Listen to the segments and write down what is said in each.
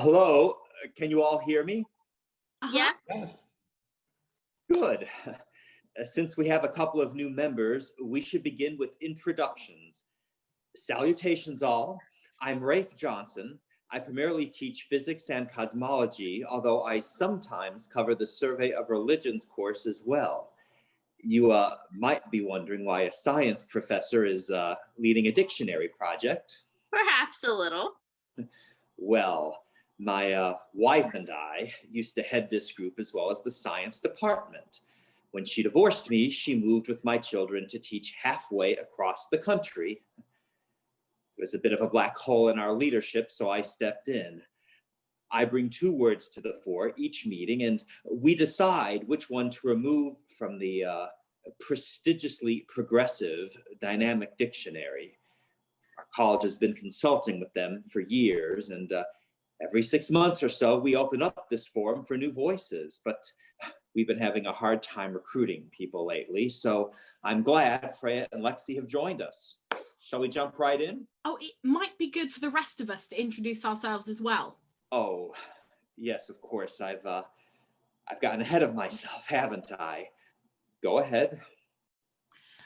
Hello, can you all hear me? Yeah. Yes. Good. Since we have a couple of new members, we should begin with introductions. Salutations all. I'm Rafe Johnson. I primarily teach physics and cosmology, although I sometimes cover the Survey of Religions course as well. You might be wondering why a science professor is leading a dictionary project. Perhaps a little. Well, my wife and I used to head this group as well as the science department. When she divorced me, she moved with my children to teach halfway across the country. It was a bit of a black hole in our leadership, so I stepped in. I bring two words to the fore each meeting, and we decide which one to remove from the prestigiously progressive dynamic dictionary. Our college has been consulting with them for years, and every 6 months or so, we open up this forum for new voices, but we've been having a hard time recruiting people lately, so I'm glad Freya and Lexi have joined us. Shall we jump right in? Oh, it might be good for the rest of us to introduce ourselves as well. Oh, yes, of course. I've gotten ahead of myself, haven't I? Go ahead.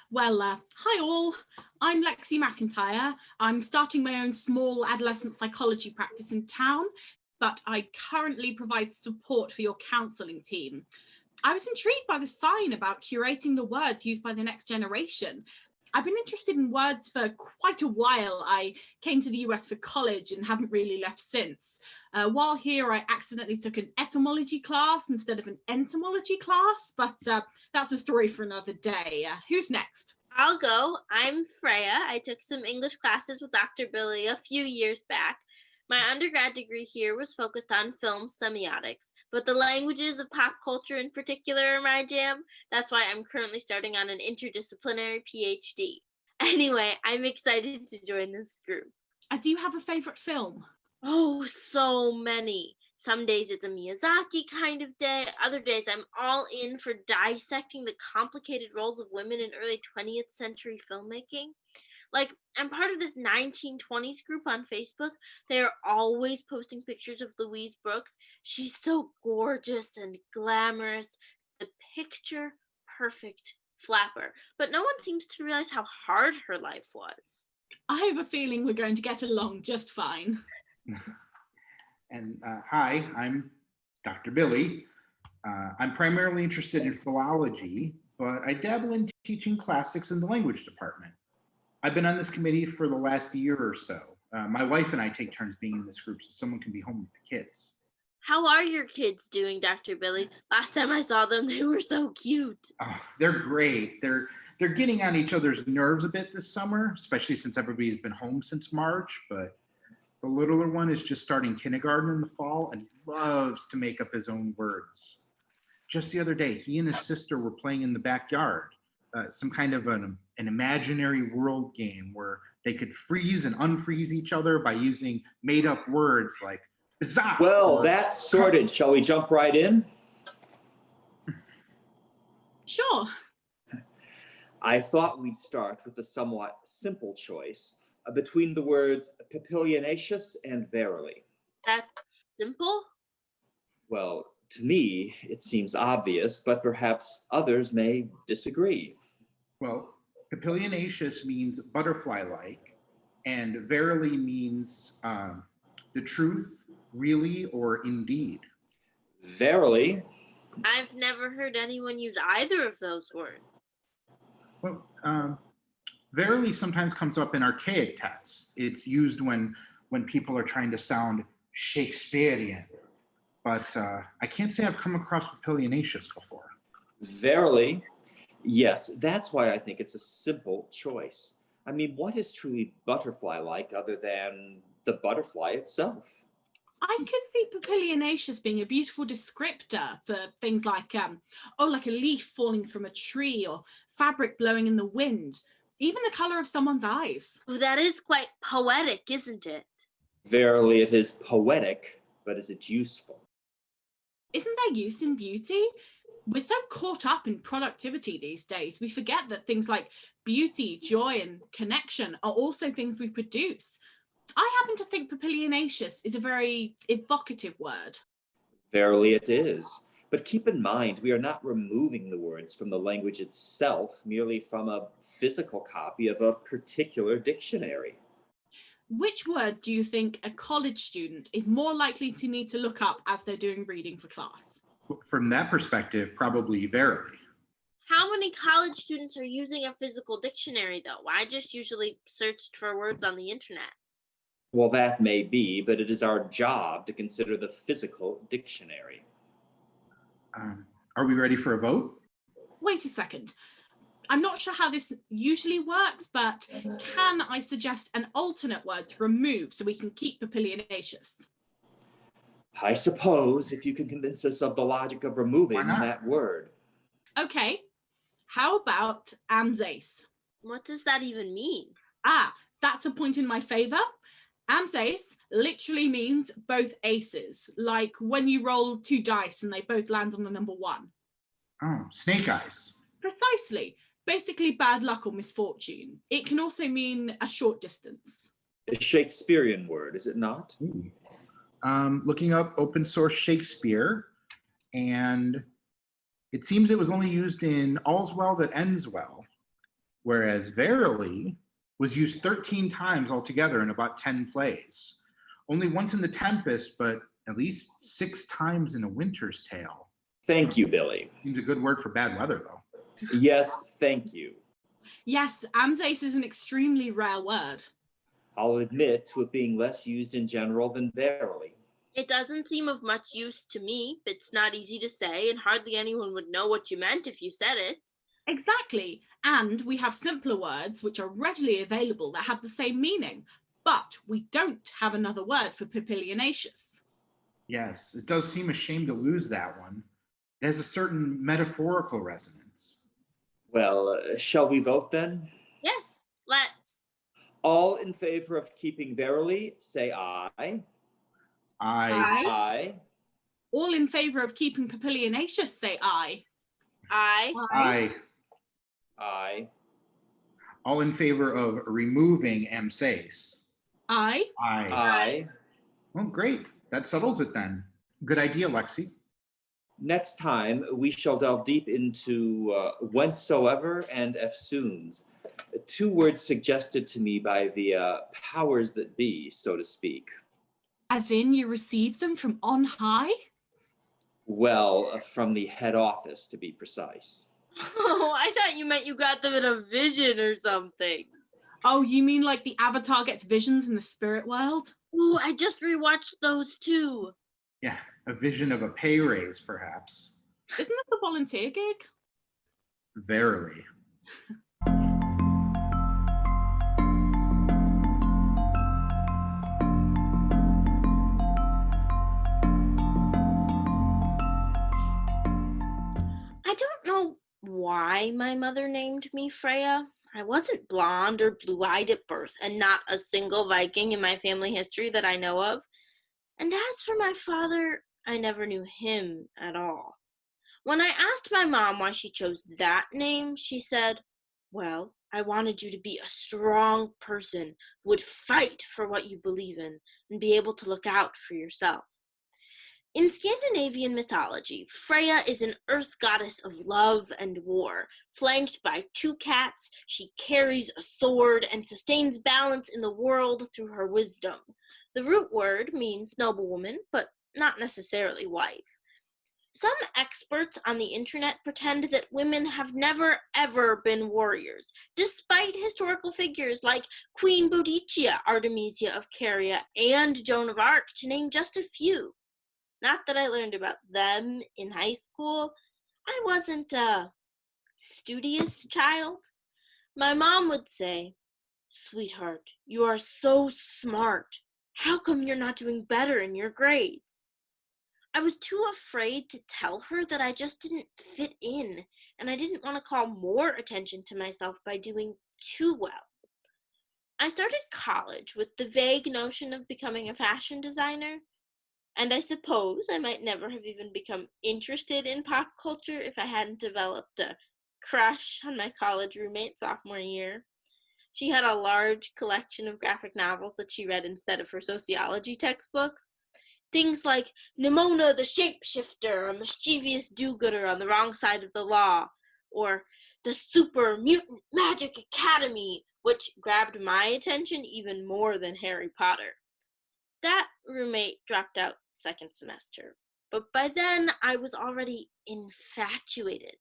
Well, hi all. I'm Lexi McIntyre. I'm starting my own small adolescent psychology practice in town, but I currently provide support for your counselling team. I was intrigued by the sign about curating the words used by the next generation. I've been interested in words for quite a while. I came to the US for college and haven't really left since. While here, I accidentally took an etymology class instead of an entomology class, but that's a story for another day. Who's next? I'll go. I'm Freya. I took some English classes with Dr. Billy a few years back. My undergrad degree here was focused on film semiotics, but the languages of pop culture in particular are my jam. That's why I'm currently starting on an interdisciplinary PhD. Anyway, I'm excited to join this group. Do you have a favourite film? Oh, so many. Some days it's a Miyazaki kind of day. Other days I'm all in for dissecting the complicated roles of women in early 20th century filmmaking. Like, I'm part of this 1920s group on Facebook. They are always posting pictures of Louise Brooks. She's so gorgeous and glamorous. The picture perfect flapper. But no one seems to realize how hard her life was. I have a feeling we're going to get along just fine. And hi, I'm Dr. Billy. I'm primarily interested in philology, but I dabble in teaching classics in the language department. I've been on this committee for the last year or so. My wife and I take turns being in this group so someone can be home with the kids. How are your kids doing, Dr. Billy? Last time I saw them, they were so cute. Oh, they're great. They're getting on each other's nerves a bit this summer, especially since everybody's been home since March, but the littler one is just starting kindergarten in the fall and loves to make up his own words. Just the other day, he and his sister were playing in the backyard, some kind of an imaginary world game where they could freeze and unfreeze each other by using made-up words like bizarre. Well, that's sorted. Shall we jump right in? Sure. I thought we'd start with a somewhat simple choice between the words papilionaceous and verily. That's simple? Well, to me, it seems obvious, but perhaps others may disagree. Well, papilionaceous means butterfly-like, and verily means the truth, really, or indeed. Verily. I've never heard anyone use either of those words. Well, verily sometimes comes up in archaic texts. It's used when people are trying to sound Shakespearean, but I can't say I've come across papilionaceous before. Verily. Yes, that's why I think it's a simple choice. I mean, what is truly butterfly-like other than the butterfly itself? I could see papilionaceous being a beautiful descriptor for things like, like a leaf falling from a tree or fabric blowing in the wind, even the colour of someone's eyes. Oh, that is quite poetic, isn't it? Verily, it is poetic, but is it useful? Isn't there use in beauty? We're so caught up in productivity these days, we forget that things like beauty, joy, and connection are also things we produce. I happen to think papilionaceous is a very evocative word. Verily it is. But keep in mind, we are not removing the words from the language itself merely from a physical copy of a particular dictionary. Which word do you think a college student is more likely to need to look up as they're doing reading for class? From that perspective, probably verily. How many college students are using a physical dictionary, though? I just usually searched for words on the internet. Well, that may be, but it is our job to consider the physical dictionary. Are we ready for a vote? Wait a second. I'm not sure how this usually works, but can I suggest an alternate word to remove so we can keep papilionaceous? I suppose if you can convince us of the logic of removing Why not? that word. Okay, how about amsace? What does that even mean? That's a point in my favor. Amsace literally means both aces, like when you roll 2 dice and they both land on the number 1. Oh, snake eyes. Precisely. Basically bad luck or misfortune. It can also mean a short distance. A Shakespearean word, is it not? Ooh. Looking up open source Shakespeare, and it seems it was only used in All's Well That Ends Well, whereas verily was used 13 times altogether in about 10 plays. Only once in The Tempest, but at least 6 times in A Winter's Tale. Thank you, Billy. Seems a good word for bad weather, though. Yes, thank you. Yes, amsace is an extremely rare word. I'll admit to it being less used in general than verily. It doesn't seem of much use to me. It's not easy to say, and hardly anyone would know what you meant if you said it. Exactly. And we have simpler words which are readily available that have the same meaning, but we don't have another word for papilionaceous. Yes, it does seem a shame to lose that one. It has a certain metaphorical resonance. Well, shall we vote then? Yes, let's. All in favor of keeping verily, say aye. I Aye. All in favor of keeping papilionaceous, say aye. Aye. Aye. All in favor of removing amsace. Aye. Aye. Well, great. That settles it then. Good idea, Lexi. Next time, we shall delve deep into whensoever and eftsoons, 2 words suggested to me by the powers that be, so to speak. As in you received them from on high? Well, from the head office, to be precise. Oh, I thought you meant you got them in a vision or something. Oh, you mean like the Avatar gets visions in the spirit world? Ooh, I just rewatched those too. Yeah, a vision of a pay raise, perhaps. Isn't this a volunteer gig? Verily. I don't know why my mother named me Freya. I wasn't blonde or blue-eyed at birth, and not a single Viking in my family history that I know of. And as for my father, I never knew him at all. When I asked my mom why she chose that name, she said, "Well, I wanted you to be a strong person who would fight for what you believe in and be able to look out for yourself." In Scandinavian mythology, Freya is an earth goddess of love and war. Flanked by 2 cats, she carries a sword and sustains balance in the world through her wisdom. The root word means noblewoman, but not necessarily wife. Some experts on the internet pretend that women have never ever been warriors, despite historical figures like Queen Boadicea, Artemisia of Caria, and Joan of Arc, to name just a few. Not that I learned about them in high school. I wasn't a studious child. My mom would say, "Sweetheart, you are so smart. How come you're not doing better in your grades?" I was too afraid to tell her that I just didn't fit in, and I didn't want to call more attention to myself by doing too well. I started college with the vague notion of becoming a fashion designer, and I suppose I might never have even become interested in pop culture if I hadn't developed a crush on my college roommate sophomore year. She had a large collection of graphic novels that she read instead of her sociology textbooks. Things like Nimona the Shapeshifter, a mischievous do-gooder on the wrong side of the law, or the Super Mutant Magic Academy, which grabbed my attention even more than Harry Potter. That roommate dropped out second semester, but by then I was already infatuated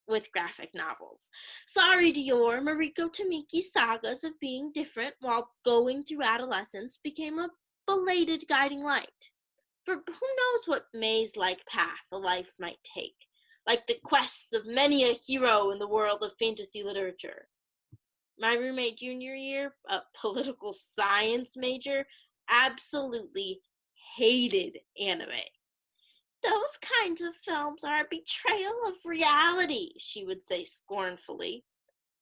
with graphic novels. Sorry, Dior, Mariko Tamiki's sagas of being different while going through adolescence became a belated guiding light. For who knows what maze-like path a life might take, like the quests of many a hero in the world of fantasy literature. My roommate junior year, a political science major, absolutely hated anime. Those kinds of films are a betrayal of reality, she would say scornfully.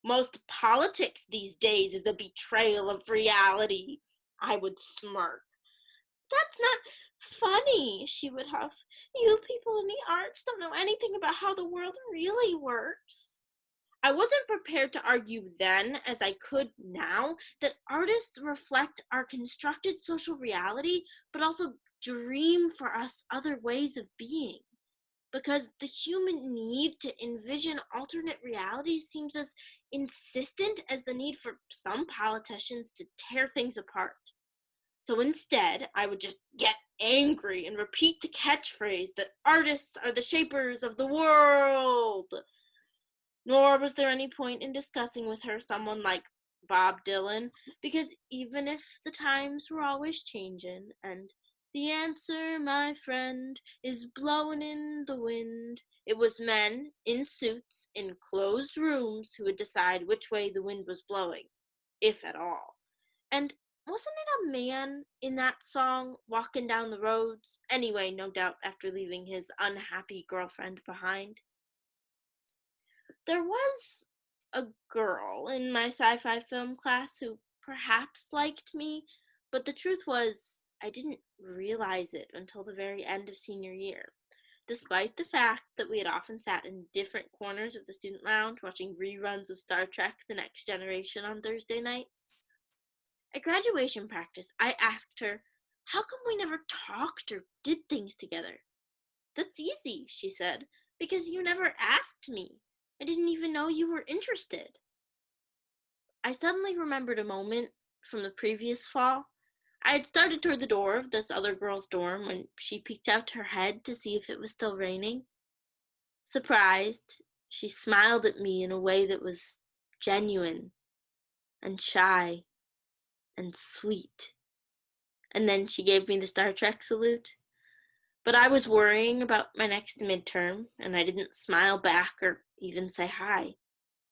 Most politics these days is a betrayal of reality, I would smirk. That's not funny, she would huff. You people in the arts don't know anything about how the world really works. I wasn't prepared to argue then, as I could now, that artists reflect our constructed social reality, but also dream for us other ways of being. Because the human need to envision alternate realities seems as insistent as the need for some politicians to tear things apart. So instead, I would just get angry and repeat the catchphrase that artists are the shapers of the world. Nor was there any point in discussing with her someone like Bob Dylan, because even if the times were always changing, and the answer, my friend, is blowing in the wind, it was men in suits in closed rooms who would decide which way the wind was blowing, if at all. And wasn't it a man in that song walking down the roads? Anyway, no doubt after leaving his unhappy girlfriend behind. There was a girl in my sci-fi film class who perhaps liked me, but the truth was I didn't realize it until the very end of senior year, despite the fact that we had often sat in different corners of the student lounge watching reruns of Star Trek: The Next Generation on Thursday nights. At graduation practice, I asked her, how come we never talked or did things together? That's easy, she said, because you never asked me. I didn't even know you were interested. I suddenly remembered a moment from the previous fall. I had started toward the door of this other girl's dorm when she peeked out her head to see if it was still raining. Surprised, she smiled at me in a way that was genuine and shy and sweet. And then she gave me the Star Trek salute. But I was worrying about my next midterm, and I didn't smile back or even say hi.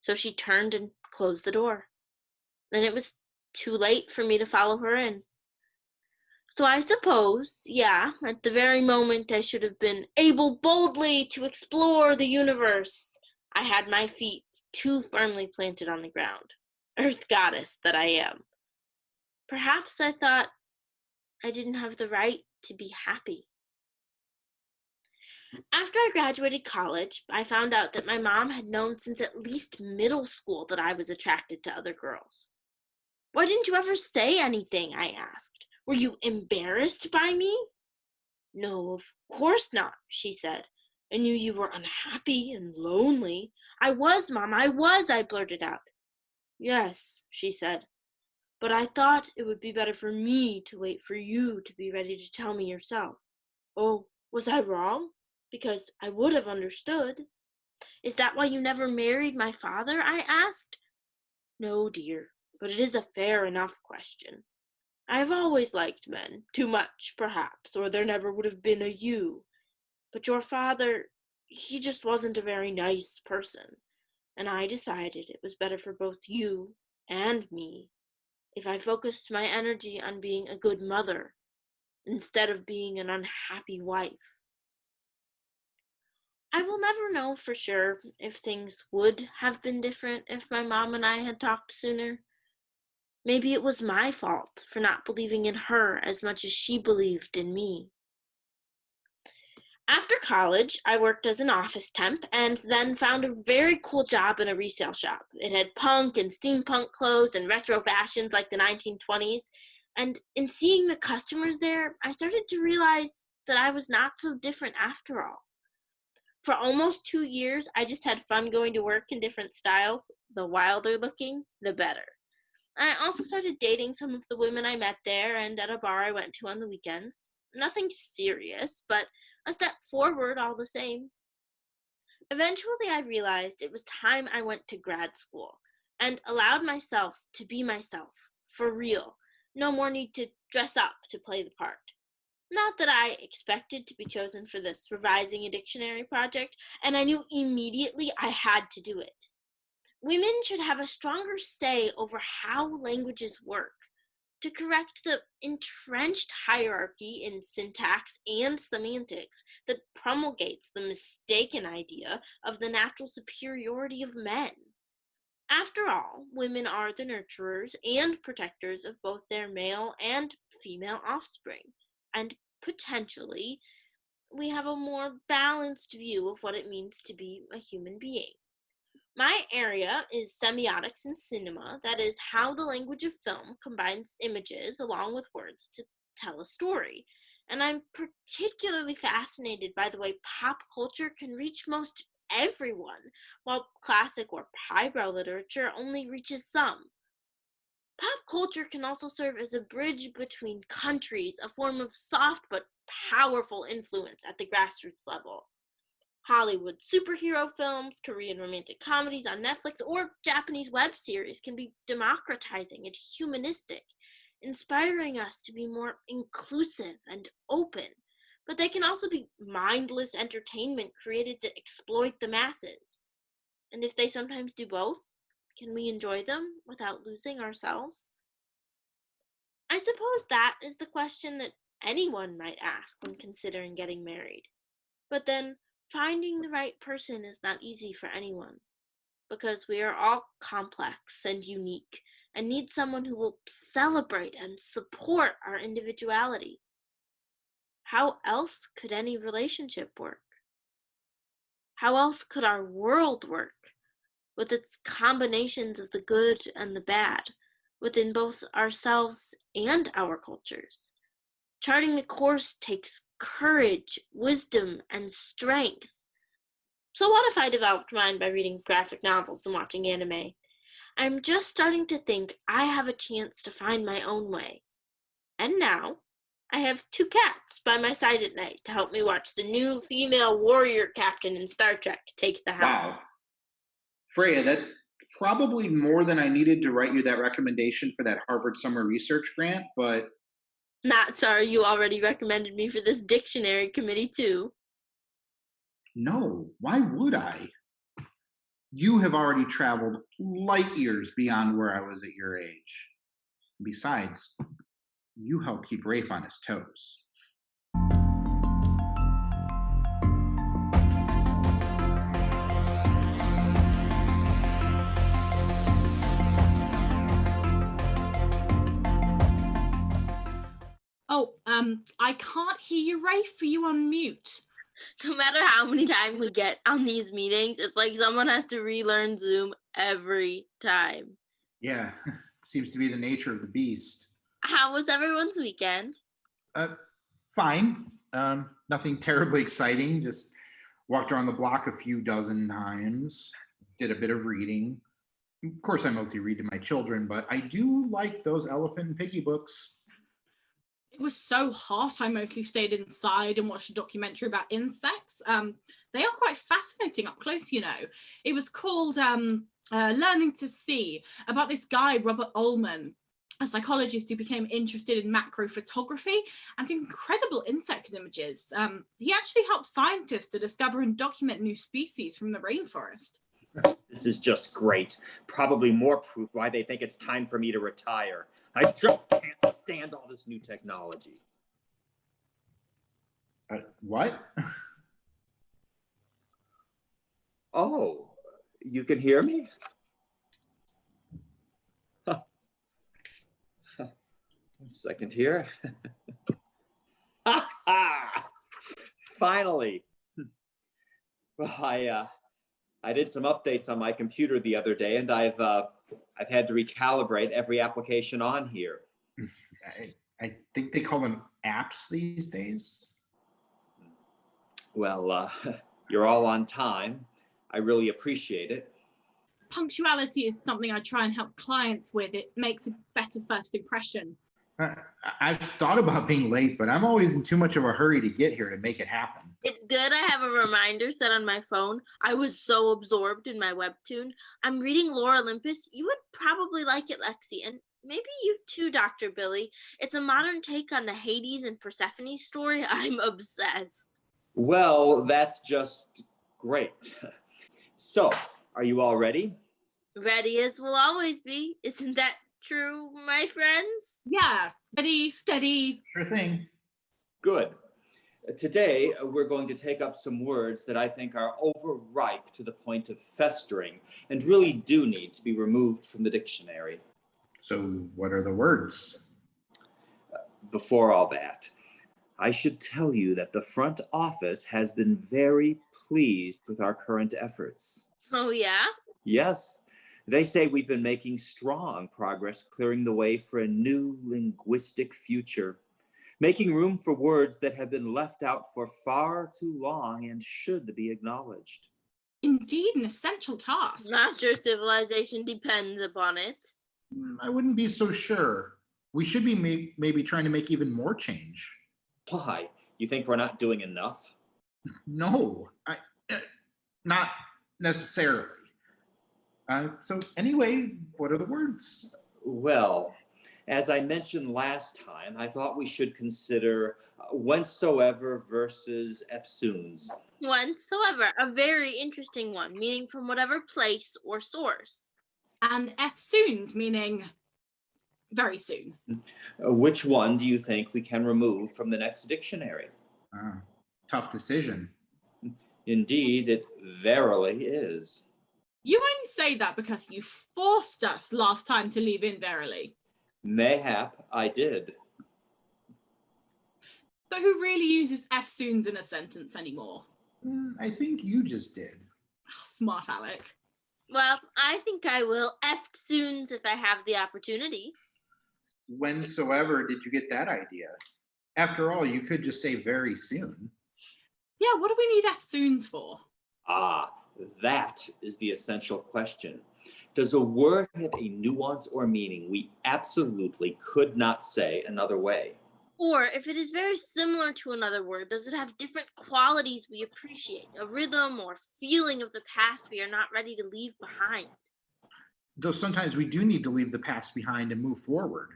So she turned and closed the door. Then it was too late for me to follow her in. So I suppose, yeah, at the very moment I should have been able boldly to explore the universe, I had my feet too firmly planted on the ground. Earth goddess that I am. Perhaps I thought I didn't have the right to be happy. After I graduated college, I found out that my mom had known since at least middle school that I was attracted to other girls. Why didn't you ever say anything? I asked. Were you embarrassed by me? No, of course not, she said. I knew you were unhappy and lonely. I was, Mom, I was, I blurted out. Yes, she said, but I thought it would be better for me to wait for you to be ready to tell me yourself. Oh, was I wrong? Because I would have understood. Is that why you never married my father? I asked. No, dear, but it is a fair enough question. I have always liked men, too much, perhaps, or there never would have been a you. But your father, he just wasn't a very nice person, and I decided it was better for both you and me if I focused my energy on being a good mother instead of being an unhappy wife. I will never know for sure if things would have been different if my mom and I had talked sooner. Maybe it was my fault for not believing in her as much as she believed in me. After college, I worked as an office temp and then found a very cool job in a resale shop. It had punk and steampunk clothes and retro fashions like the 1920s. And in seeing the customers there, I started to realize that I was not so different after all. For almost 2 years, I just had fun going to work in different styles. The wilder looking, the better. I also started dating some of the women I met there and at a bar I went to on the weekends. Nothing serious, but a step forward all the same. Eventually, I realized it was time I went to grad school and allowed myself to be myself, for real. No more need to dress up to play the part. Not that I expected to be chosen for this revising a dictionary project, and I knew immediately I had to do it. Women should have a stronger say over how languages work, to correct the entrenched hierarchy in syntax and semantics that promulgates the mistaken idea of the natural superiority of men. After all, women are the nurturers and protectors of both their male and female offspring, and potentially, we have a more balanced view of what it means to be a human being. My area is semiotics in cinema, that is, how the language of film combines images along with words to tell a story. And I'm particularly fascinated by the way pop culture can reach most everyone, while classic or highbrow literature only reaches some. Pop culture can also serve as a bridge between countries, a form of soft but powerful influence at the grassroots level. Hollywood superhero films, Korean romantic comedies on Netflix, or Japanese web series can be democratizing and humanistic, inspiring us to be more inclusive and open. But they can also be mindless entertainment created to exploit the masses. And if they sometimes do both, can we enjoy them without losing ourselves? I suppose that is the question that anyone might ask when considering getting married. But then, finding the right person is not easy for anyone, because we are all complex and unique and need someone who will celebrate and support our individuality. How else could any relationship work? How else could our world work, with its combinations of the good and the bad, within both ourselves and our cultures? Charting the course takes courage, wisdom, and strength. So what if I developed mine by reading graphic novels and watching anime? I'm just starting to think I have a chance to find my own way. And now, I have 2 cats by my side at night to help me watch the new female warrior captain in Star Trek take the helm. Wow. Freya, that's probably more than I needed to write you that recommendation for that Harvard Summer Research Grant, but Not sorry you already recommended me for this dictionary committee too. no, why would I? You have already traveled light years beyond where I was at your age. Besides, you help keep Rafe on his toes. Oh, I can't hear you, Rafe. Are you on mute? No matter how many times we get on these meetings, it's like someone has to relearn Zoom every time. Yeah, seems to be the nature of the beast. How was everyone's weekend? Fine. Nothing terribly exciting. Just walked around the block a few dozen times, did a bit of reading. Of course, I mostly read to my children, but I do like those Elephant and Piggy books. It was so hot, I mostly stayed inside and watched a documentary about insects. They are quite fascinating up close, you know. It was called Learning to See, about this guy, Robert Ullman, a psychologist who became interested in macro photography and incredible insect images. He actually helped scientists to discover and document new species from the rainforest. This is just great. Probably more proof why they think it's time for me to retire. I just can't stand all this new technology. What? Oh, you can hear me? Huh. 1 second here. Ha ha! Finally. Well, I did some updates on my computer the other day, and I've had to recalibrate every application on here. I think they call them apps these days. Well, you're all on time. I really appreciate it. Punctuality is something I try and help clients with. It makes a better first impression. I've thought about being late, but I'm always in too much of a hurry to get here to make it happen. It's good I have a reminder set on my phone. I was so absorbed in my webtoon. I'm reading Lore Olympus. You would probably like it, Lexi, and maybe you too, Dr. Billy. It's a modern take on the Hades and Persephone story. I'm obsessed. Well, that's just great. So, are you all ready? Ready as we'll always be. Isn't that true, my friends? Yeah, ready, steady. Sure thing. Good. Today, we're going to take up some words that I think are overripe to the point of festering and really do need to be removed from the dictionary. So what are the words? Before all that, I should tell you that the front office has been very pleased with our current efforts. Oh, yeah? Yes, they say we've been making strong progress clearing the way for a new linguistic future, making room for words that have been left out for far too long and should be acknowledged. Indeed, an essential task. Not your civilization depends upon it. I wouldn't be so sure. We should be maybe trying to make even more change. Why? You think we're not doing enough? No, not necessarily. So anyway, what are the words? Well, as I mentioned last time, I thought we should consider whensoever versus eftsoons. Whensoever, a very interesting one, meaning from whatever place or source. And eftsoons, meaning very soon. Which one do you think we can remove from the next dictionary? Tough decision. Indeed, it verily is. You only say that because you forced us last time to leave in verily. Mayhap I did. But who really uses eftsoons in a sentence anymore? I think you just did. Smart Alec. Well, I think I will eftsoons if I have the opportunity. Whensoever did you get that idea? After all, you could just say very soon. Yeah, what do we need eftsoons for? Ah, that is the essential question. Does a word have a nuance or meaning we absolutely could not say another way? Or if it is very similar to another word, does it have different qualities we appreciate? A rhythm or feeling of the past we are not ready to leave behind? Though sometimes we do need to leave the past behind and move forward.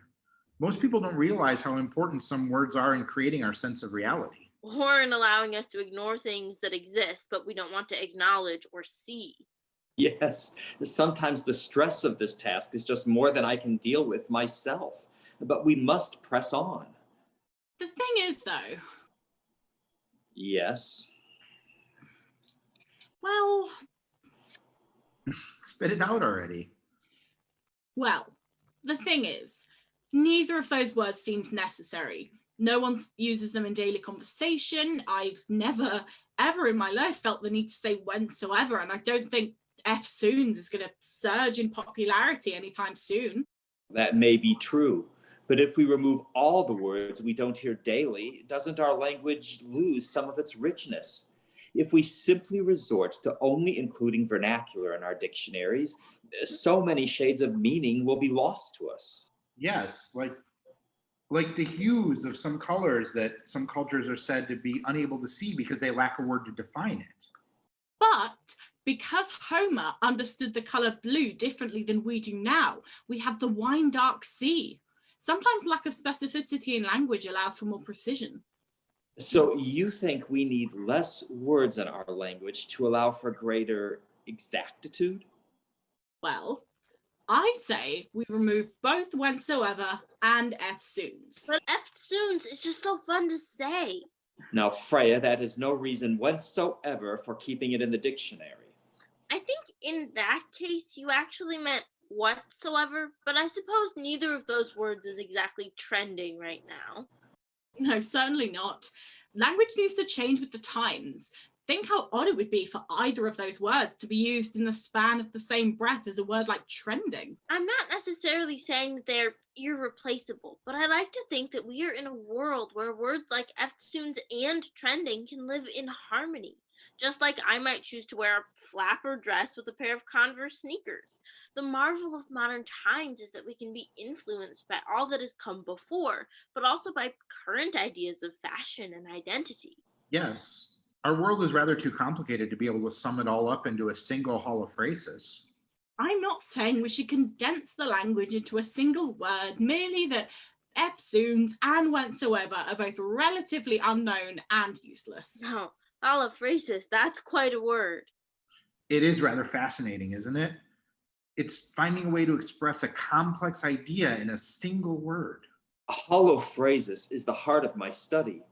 Most people don't realize how important some words are in creating our sense of reality. Or in allowing us to ignore things that exist, but we don't want to acknowledge or see. Yes, sometimes the stress of this task is just more than I can deal with myself. But we must press on. The thing is, though, Yes. well, Spit it out already. the thing is, neither of those words seems necessary. No one uses them in daily conversation. I've never, ever in my life felt the need to say whensoever, and I don't think eftsoons is going to surge in popularity anytime soon. That may be true. But if we remove all the words we don't hear daily, doesn't our language lose some of its richness? If we simply resort to only including vernacular in our dictionaries, so many shades of meaning will be lost to us. Yes, like the hues of some colors that some cultures are said to be unable to see because they lack a word to define it. But because Homer understood the color blue differently than we do now, we have the wine dark sea. Sometimes lack of specificity in language allows for more precision. So you think we need less words in our language to allow for greater exactitude? Well, I say we remove both whensoever and eftsoons. But eftsoons is just so fun to say. Now, Freya, that is no reason whatsoever for keeping it in the dictionary. I think in that case, you actually meant whatsoever, but I suppose neither of those words is exactly trending right now. No, certainly not. Language needs to change with the times. Think how odd it would be for either of those words to be used in the span of the same breath as a word like trending. I'm not necessarily saying that they're irreplaceable, but I like to think that we are in a world where words like eftsoons and trending can live in harmony. Just like I might choose to wear a flapper dress with a pair of Converse sneakers. The marvel of modern times is that we can be influenced by all that has come before, but also by current ideas of fashion and identity. Yes, our world is rather too complicated to be able to sum it all up into a single holophrasis. I'm not saying we should condense the language into a single word, merely that eftsoons and whensoever are both relatively unknown and useless. No, holophrasis, that's quite a word. It is rather fascinating, isn't it? It's finding a way to express a complex idea in a single word. A holophrasis is the heart of my study,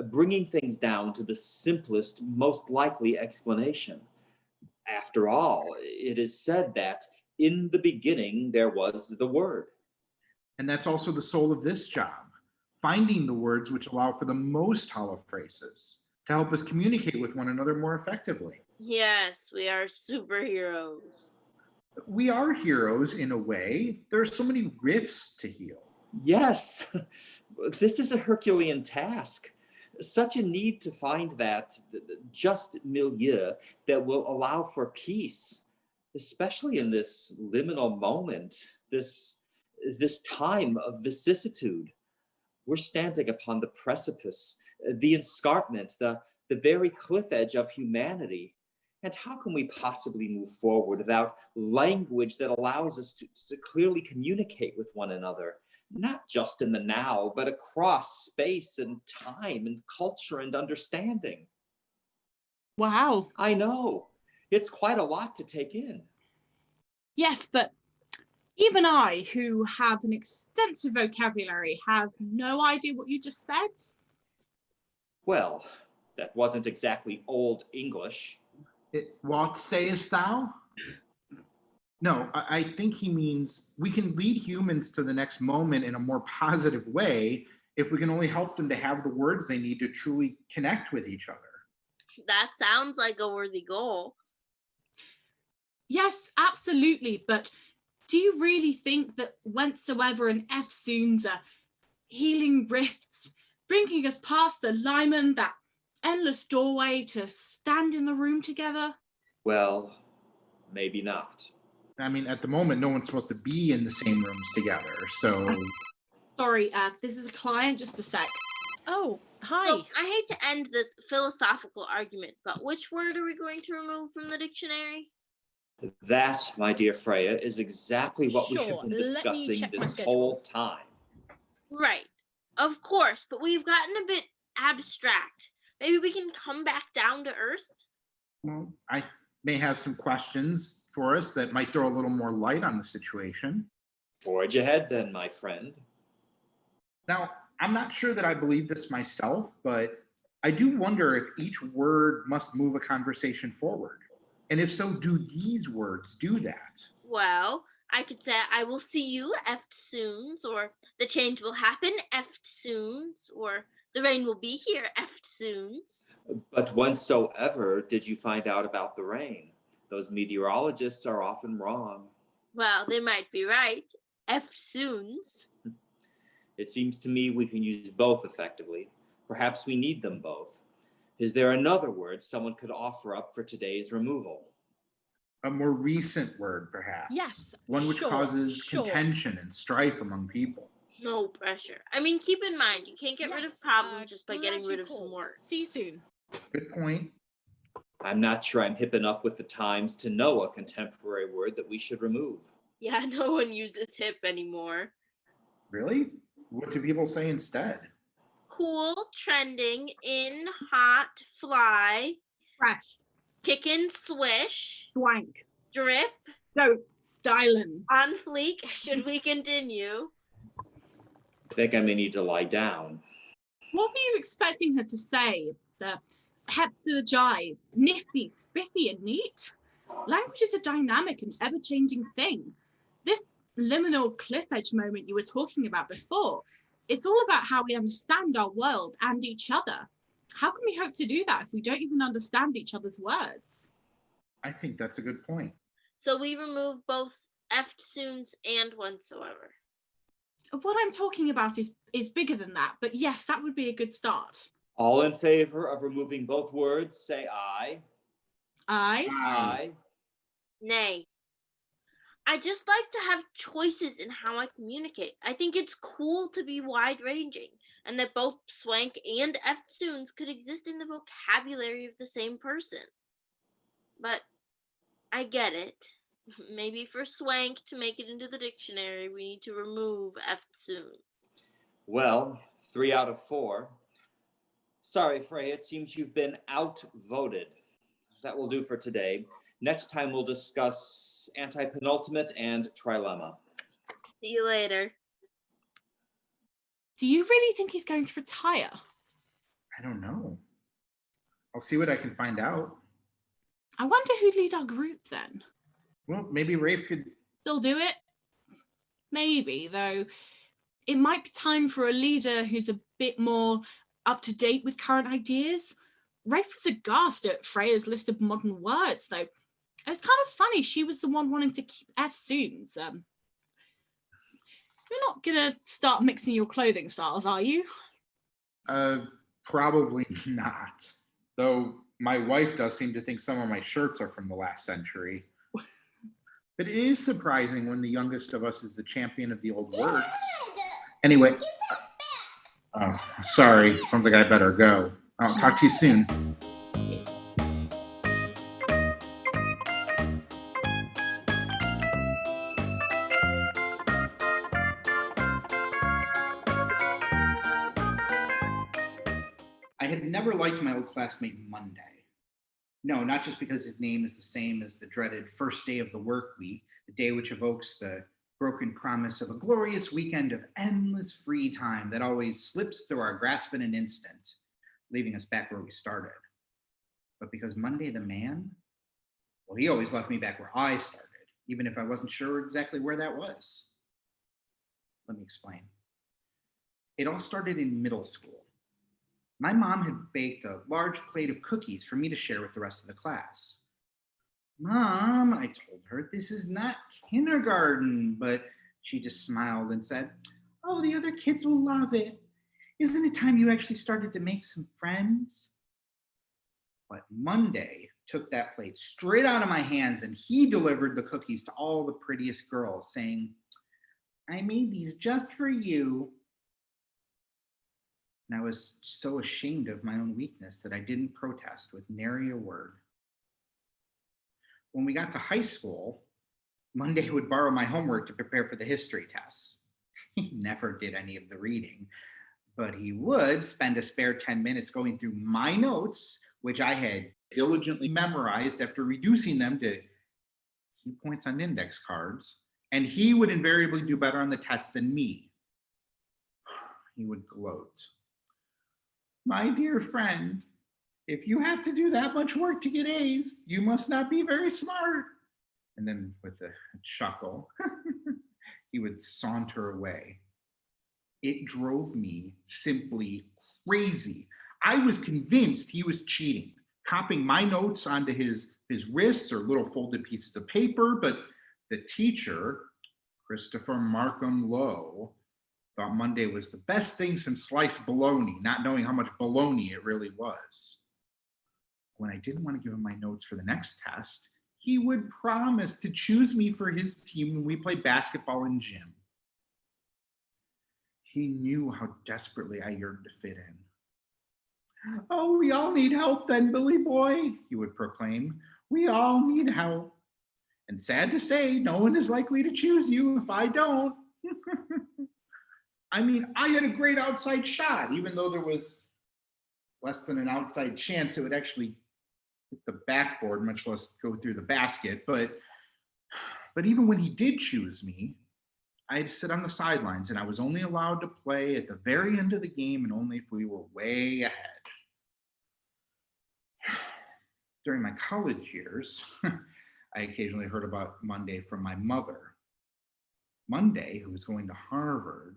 bringing things down to the simplest, most likely explanation. After all, it is said that in the beginning there was the Word. And that's also the soul of this job, finding the words which allow for the most holophrasis to help us communicate with one another more effectively. Yes, we are superheroes. We are heroes in a way. There are so many rifts to heal. Yes, this is a Herculean task. Such a need to find that just milieu that will allow for peace, especially in this liminal moment, this time of vicissitude. We're standing upon the precipice, the escarpment, the very cliff edge of humanity. And how can we possibly move forward without language that allows us to clearly communicate with one another? Not just in the now, but across space and time and culture and understanding. Wow. I know. It's quite a lot to take in. Yes, but even I, who have an extensive vocabulary, have no idea what you just said. Well, that wasn't exactly Old English. What sayest thou? No, I think he means we can lead humans to the next moment in a more positive way if we can only help them to have the words they need to truly connect with each other. That sounds like a worthy goal. Yes, absolutely. But do you really think that whensoever and eftsoons are healing rifts, bringing us past the liman, that endless doorway to stand in the room together? Well, maybe not. I mean, at the moment, no one's supposed to be in the same rooms together, so... Sorry, this is a client, just a sec. Oh, hi. So I hate to end this philosophical argument, but which word are we going to remove from the dictionary? That, my dear Freya, is exactly what we have Sure, been let me discussing check my this schedule. whole time. Right. Of course, but we've gotten a bit abstract. Maybe we can come back down to earth? Well, I may have some questions for us that might throw a little more light on the situation. Forge ahead then, my friend. Now, I'm not sure that I believe this myself, but I do wonder if each word must move a conversation forward. And if so, do these words do that? Well, I could say, I will see you eftsoons, or the change will happen eftsoons, or the rain will be here eftsoons. But whensoever did you find out about the rain? Those meteorologists are often wrong. Well, they might be right. Eftsoons. It seems to me we can use both effectively. Perhaps we need them both. Is there another word someone could offer up for today's removal? A more recent word, perhaps. Yes, One which sure, causes sure. contention and strife among people. No pressure. I mean, keep in mind, you can't get rid Yes, of problems just by glad getting you rid of some called. words. See you soon. Good point. I'm not sure I'm hip enough with the times to know a contemporary word that we should remove. Yeah, no one uses hip anymore. Really? What do people say instead? Cool, trending, in, hot, fly, Fresh, kickin', swish, swank, drip, dope, stylin'. on fleek. Should we continue? I think I may need to lie down. What were you expecting her to say? The hep to the jive, nifty, spiffy, and neat? Language is a dynamic and ever-changing thing. This liminal cliff edge moment you were talking about before, it's all about how we understand our world and each other. How can we hope to do that if we don't even understand each other's words? I think that's a good point. So we remove both eftsoons and whensoever. What I'm talking about is bigger than that, but yes, that would be a good start. All in favor of removing both words, say aye. Aye. Nay. I just like to have choices in how I communicate. I think it's cool to be wide-ranging, and that both swank and eftsoons could exist in the vocabulary of the same person. But I get it. Maybe for swank to make it into the dictionary, we need to remove eftsoons. Well, 3 out of 4. Sorry, Frey, it seems you've been outvoted. That will do for today. Next time we'll discuss anti-penultimate and trilemma. See you later. Do you really think he's going to retire? I don't know. I'll see what I can find out. I wonder who'd lead our group then. Well, maybe Rafe could. Still do it? Maybe, though. It might be time for a leader who's a bit more up to date with current ideas. Rafe was aghast at Freya's list of modern words, though. It was kind of funny. She was the one wanting to keep eftsoons. You're not gonna start mixing your clothing styles, are you? Probably not. Though my wife does seem to think some of my shirts are from the last century. But it is surprising when the youngest of us is the champion of the old words. Anyway, oh, sorry. Sounds like I better go. I'll talk to you soon. I had never liked my old classmate Monday. No, not just because his name is the same as the dreaded first day of the work week, the day which evokes the broken promise of a glorious weekend of endless free time that always slips through our grasp in an instant, leaving us back where we started. But because Monday the man, well, he always left me back where I started, even if I wasn't sure exactly where that was. Let me explain. It all started in middle school. My mom had baked a large plate of cookies for me to share with the rest of the class. Mom, I told her, this is not kindergarten, but she just smiled and said, oh, the other kids will love it. Isn't it time you actually started to make some friends? But Monday took that plate straight out of my hands and he delivered the cookies to all the prettiest girls, saying, I made these just for you. And I was so ashamed of my own weakness that I didn't protest with nary a word. When we got to high school, Monday would borrow my homework to prepare for the history tests. He never did any of the reading, but he would spend a spare 10 minutes going through my notes, which I had diligently memorized after reducing them to key points on index cards, and he would invariably do better on the test than me. He would gloat. My dear friend, if you have to do that much work to get A's, you must not be very smart. And then with a chuckle, he would saunter away. It drove me simply crazy. I was convinced he was cheating, copying my notes onto his wrists or little folded pieces of paper, but the teacher, Christopher Markham Lowe, thought Monday was the best thing since sliced bologna, not knowing how much bologna it really was. When I didn't want to give him my notes for the next test, he would promise to choose me for his team when we played basketball in gym. He knew how desperately I yearned to fit in. Oh, we all need help then, Billy boy, he would proclaim. We all need help. And sad to say, no one is likely to choose you if I don't. I mean, I had a great outside shot, even though there was less than an outside chance it would actually hit the backboard, much less go through the basket. But even when he did choose me, I had to sit on the sidelines, and I was only allowed to play at the very end of the game and only if we were way ahead. During my college years, I occasionally heard about Monday from my mother. Monday, who was going to Harvard,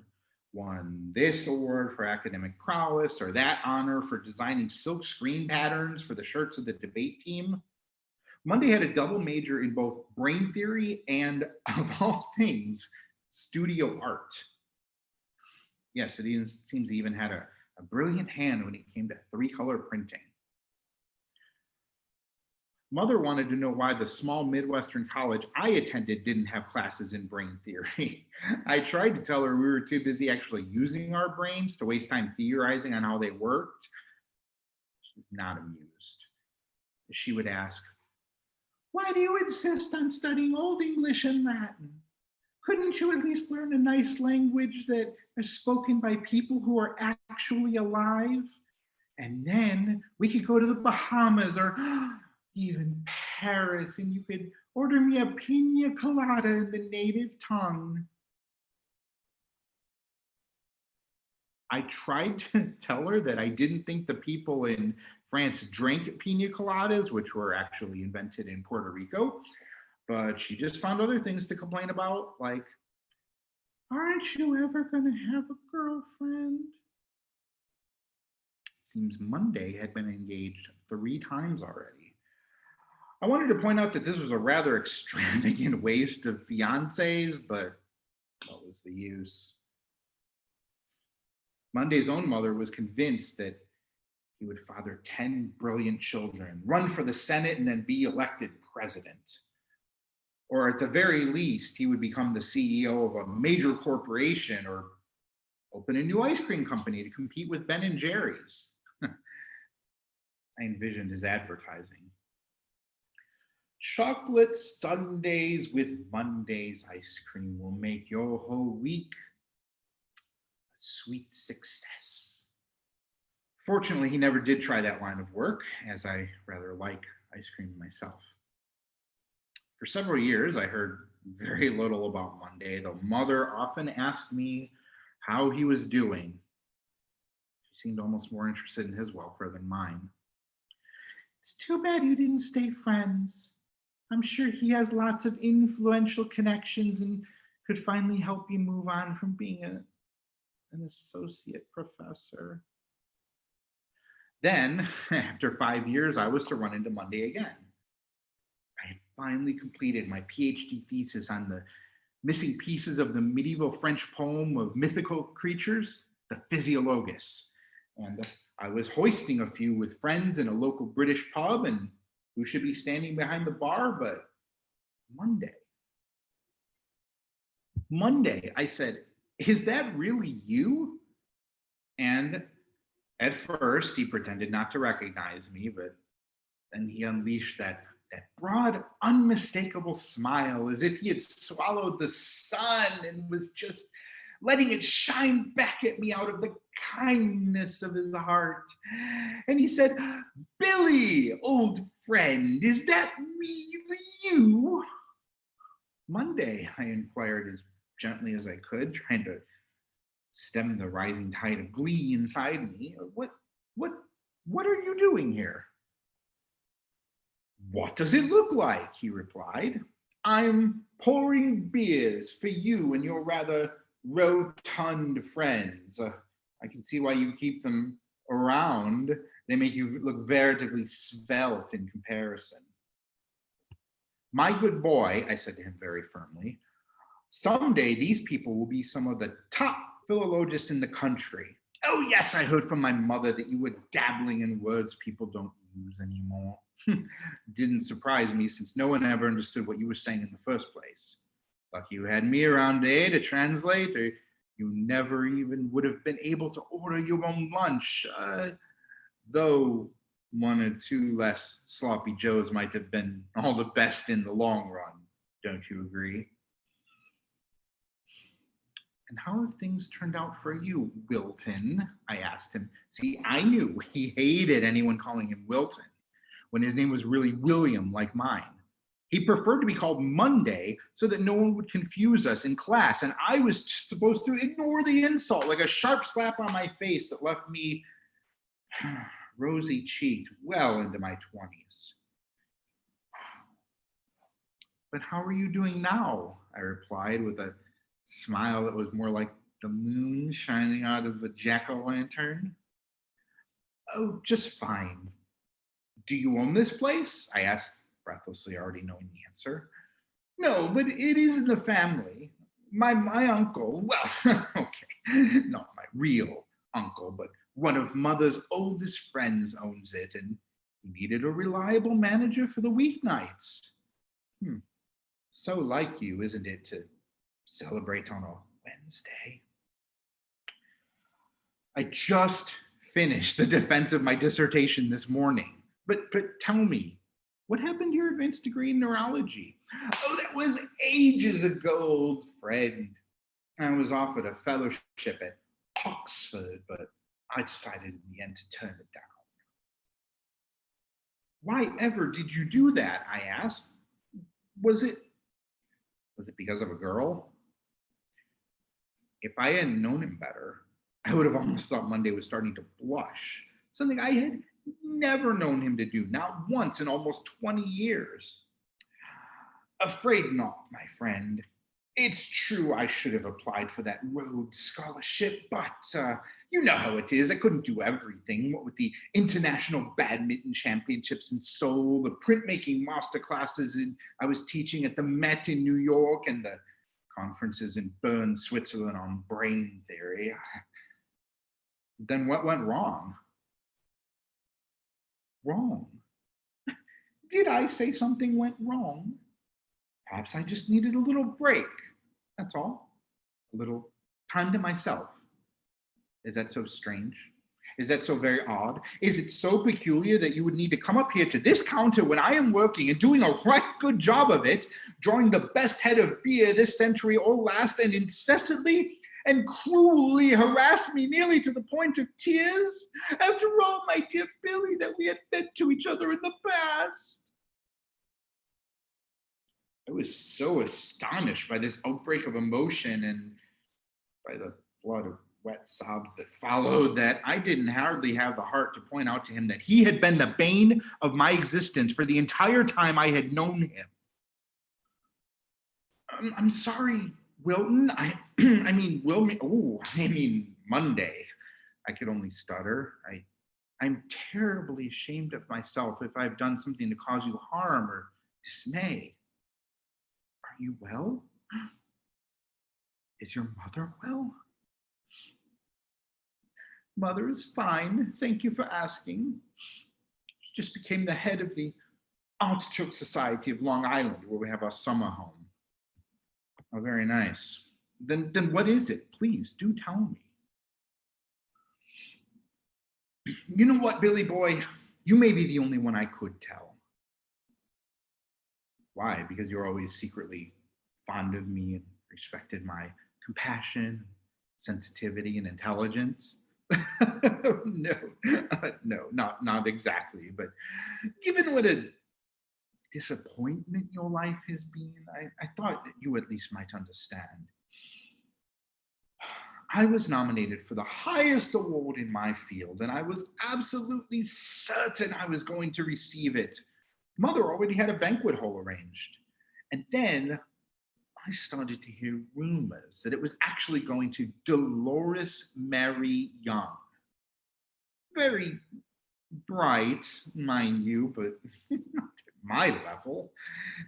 won this award for academic prowess or that honor for designing silk screen patterns for the shirts of the debate team. Monday had a double major in both brain theory and, of all things, studio art. Yes, it even seems he even had a brilliant hand when it came to 3-color printing. Mother wanted to know why the small Midwestern college I attended didn't have classes in brain theory. I tried to tell her we were too busy actually using our brains to waste time theorizing on how they worked. She was not amused. She would ask, "Why do you insist on studying Old English and Latin? Couldn't you at least learn a nice language that is spoken by people who are actually alive? And then we could go to the Bahamas or even Paris, and you could order me a pina colada in the native tongue." I tried to tell her that I didn't think the people in France drank pina coladas, which were actually invented in Puerto Rico, but she just found other things to complain about, like, "Aren't you ever going to have a girlfriend?" Seems Monday had been engaged 3 times already. I wanted to point out that this was a rather extravagant waste of fiancés, but what was the use? Monday's own mother was convinced that he would father 10 brilliant children, run for the Senate, and then be elected president. Or at the very least, he would become the CEO of a major corporation or open a new ice cream company to compete with Ben and Jerry's. I envisioned his advertising. "Chocolate sundaes with Monday's ice cream will make your whole week a sweet success." Fortunately, he never did try that line of work, as I rather like ice cream myself. For several years, I heard very little about Monday, though Mother often asked me how he was doing. She seemed almost more interested in his welfare than mine. "It's too bad you didn't stay friends. I'm sure he has lots of influential connections and could finally help you move on from being an associate professor." Then, after 5 years, I was to run into Monday again. I had finally completed my PhD thesis on the missing pieces of the medieval French poem of mythical creatures, the Physiologus. And I was hoisting a few with friends in a local British pub, and who should be standing behind the bar but Monday. "Monday," I said, "is that really you?" And at first, he pretended not to recognize me, but then he unleashed that broad, unmistakable smile as if he had swallowed the sun and was just letting it shine back at me out of the kindness of his heart. And he said, "Billy, old friend, is that really you?" "Monday," I inquired as gently as I could, trying to stem the rising tide of glee inside me. What are you doing here?" "What does it look like?" he replied. "I'm pouring beers for you and your rather rotund friends. I can see why you keep them around. They make you look veritably svelte in comparison." "My good boy," I said to him very firmly, "someday these people will be some of the top philologists in the country. Oh yes, I heard from my mother that you were dabbling in words people don't use anymore." Didn't surprise me, since no one ever understood what you were saying in the first place. Lucky you had me around today to translate, or you never even would have been able to order your own lunch. Though 1 or 2 less sloppy joes might have been all the best in the long run. Don't you agree? "And how have things turned out for you, Wilton?" I asked him. See, I knew he hated anyone calling him Wilton when his name was really William, like mine. He preferred to be called Monday so that no one would confuse us in class, and I was just supposed to ignore the insult like a sharp slap on my face that left me rosy-cheeked well into my 20s. "But how are you doing now?" I replied with a smile that was more like the moon shining out of a jack-o'-lantern? Oh, just fine. Do you own this place? I asked breathlessly, already knowing the answer. No, but it is in the family. My uncle, well, okay, not my real uncle, but one of Mother's oldest friends owns it, and he needed a reliable manager for the weeknights. So like you, isn't it, to celebrate on a Wednesday? I just finished the defense of my dissertation this morning. But tell me, what happened to your advanced degree in neurology? Oh, that was ages ago, old friend. I was offered a fellowship at Oxford, but I decided in the end to turn it down. Why ever did you do that? I asked. Was it because of a girl? If I hadn't known him better, I would have almost thought Monday was starting to blush, something I had never known him to do, not once in almost 20 years. Afraid not, my friend. It's true I should have applied for that Rhodes Scholarship, but you know how it is. I couldn't do everything. What with the International Badminton Championships in Seoul, the printmaking masterclasses I was teaching at the Met in New York, and the conferences in Bern, Switzerland on brain theory. Then what went wrong? Wrong? Did I say something went wrong? Perhaps I just needed a little break. That's all. A little time to myself. Is that so strange? Is that so very odd? Is it so peculiar that you would need to come up here to this counter when I am working and doing a right good job of it, drawing the best head of beer this century or last, and incessantly and cruelly harass me nearly to the point of tears? After all, my dear Billy, that we had meant to each other in the past. I was so astonished by this outbreak of emotion and by the flood of wet sobs that followed that I didn't hardly have the heart to point out to him that he had been the bane of my existence for the entire time I had known him. I'm sorry, Wilton. I mean, Monday. I could only stutter. I'm terribly ashamed of myself if I've done something to cause you harm or dismay. Are you well? Is your mother well? Mother is fine. Thank you for asking. She just became the head of the Artichoke Society of Long Island, where we have our summer home. Oh, very nice. Then what is it? Please, do tell me. You know what, Billy boy? You may be the only one I could tell. Why? Because you're always secretly fond of me and respected my compassion, sensitivity, and intelligence? No, not exactly. But given what a disappointment your life has been, I thought that you at least might understand. I was nominated for the highest award in my field, and I was absolutely certain I was going to receive it. Mother already had a banquet hall arranged. And then I started to hear rumors that it was actually going to Dolores Mary Young. Very bright, mind you, but not at my level.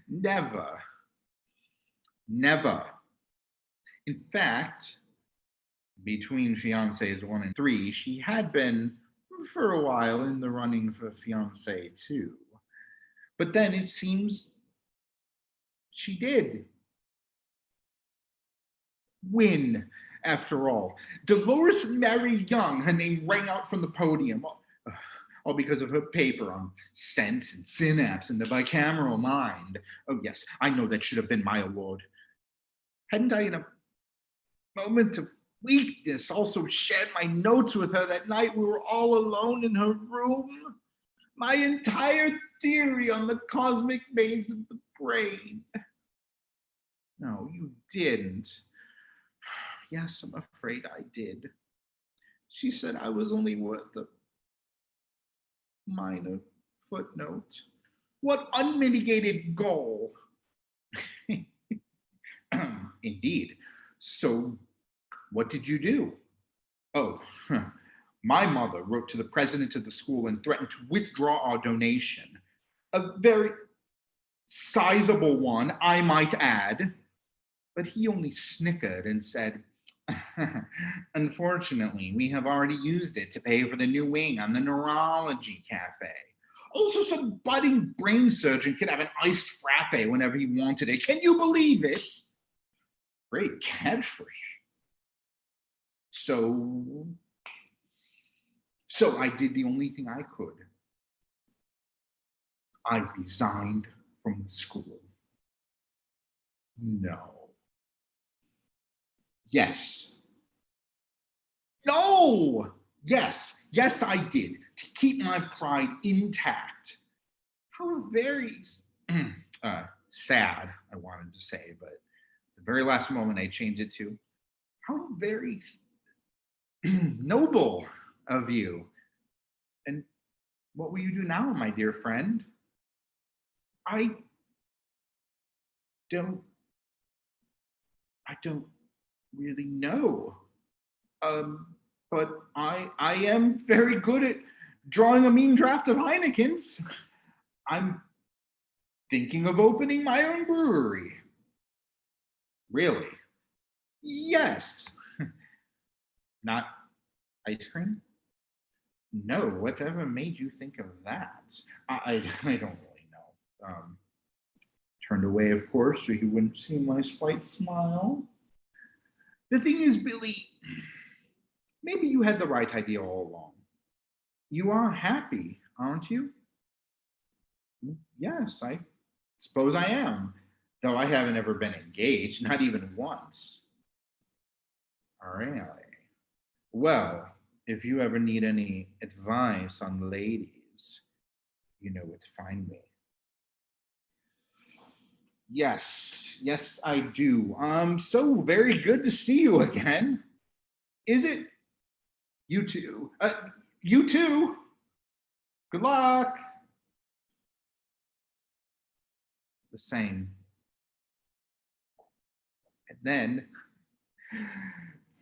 Never. In fact, between fiancés 1 and 3, she had been for a while in the running for fiancé 2. But then it seems she did win, after all. Dolores Mary Young, her name rang out from the podium, all because of her paper on sense and synapse and the bicameral mind. Oh yes, I know that should have been my award. Hadn't I, in a moment of weakness, also shared my notes with her that night we were all alone in her room? My entire theory on the cosmic maze of the brain. No, you didn't. Yes, I'm afraid I did. She said I was only worth a minor footnote. What unmitigated gall. Indeed. So What did you do? Oh, my mother wrote to the president of the school and threatened to withdraw our donation. A very sizable one, I might add. But he only snickered and said, unfortunately, we have already used it to pay for the new wing on the neurology cafe. Also, some budding brain surgeon could have an iced frappe whenever he wanted it. Can you believe it? Great catchphrase. So I did the only thing I could. I resigned from the school. No. Yes. No! Yes, I did, to keep my pride intact. How very sad, I wanted to say, but the very last moment I changed it to, how very noble of you. And what will you do now, my dear friend? I don't really know. But I am very good at drawing a mean draft of Heineken's. I'm thinking of opening my own brewery. Really? Yes. Not ice cream? No, whatever made you think of that? I don't really know. Turned away, of course, so you wouldn't see my slight smile. The thing is, Billy, maybe you had the right idea all along. You are happy, aren't you? Yes, I suppose I am, though I haven't ever been engaged, not even once. Really? Well, if you ever need any advice on ladies, you know where to find me. Yes, I do. So very good to see you again. Is it? You too. You too. Good luck. The same. And then,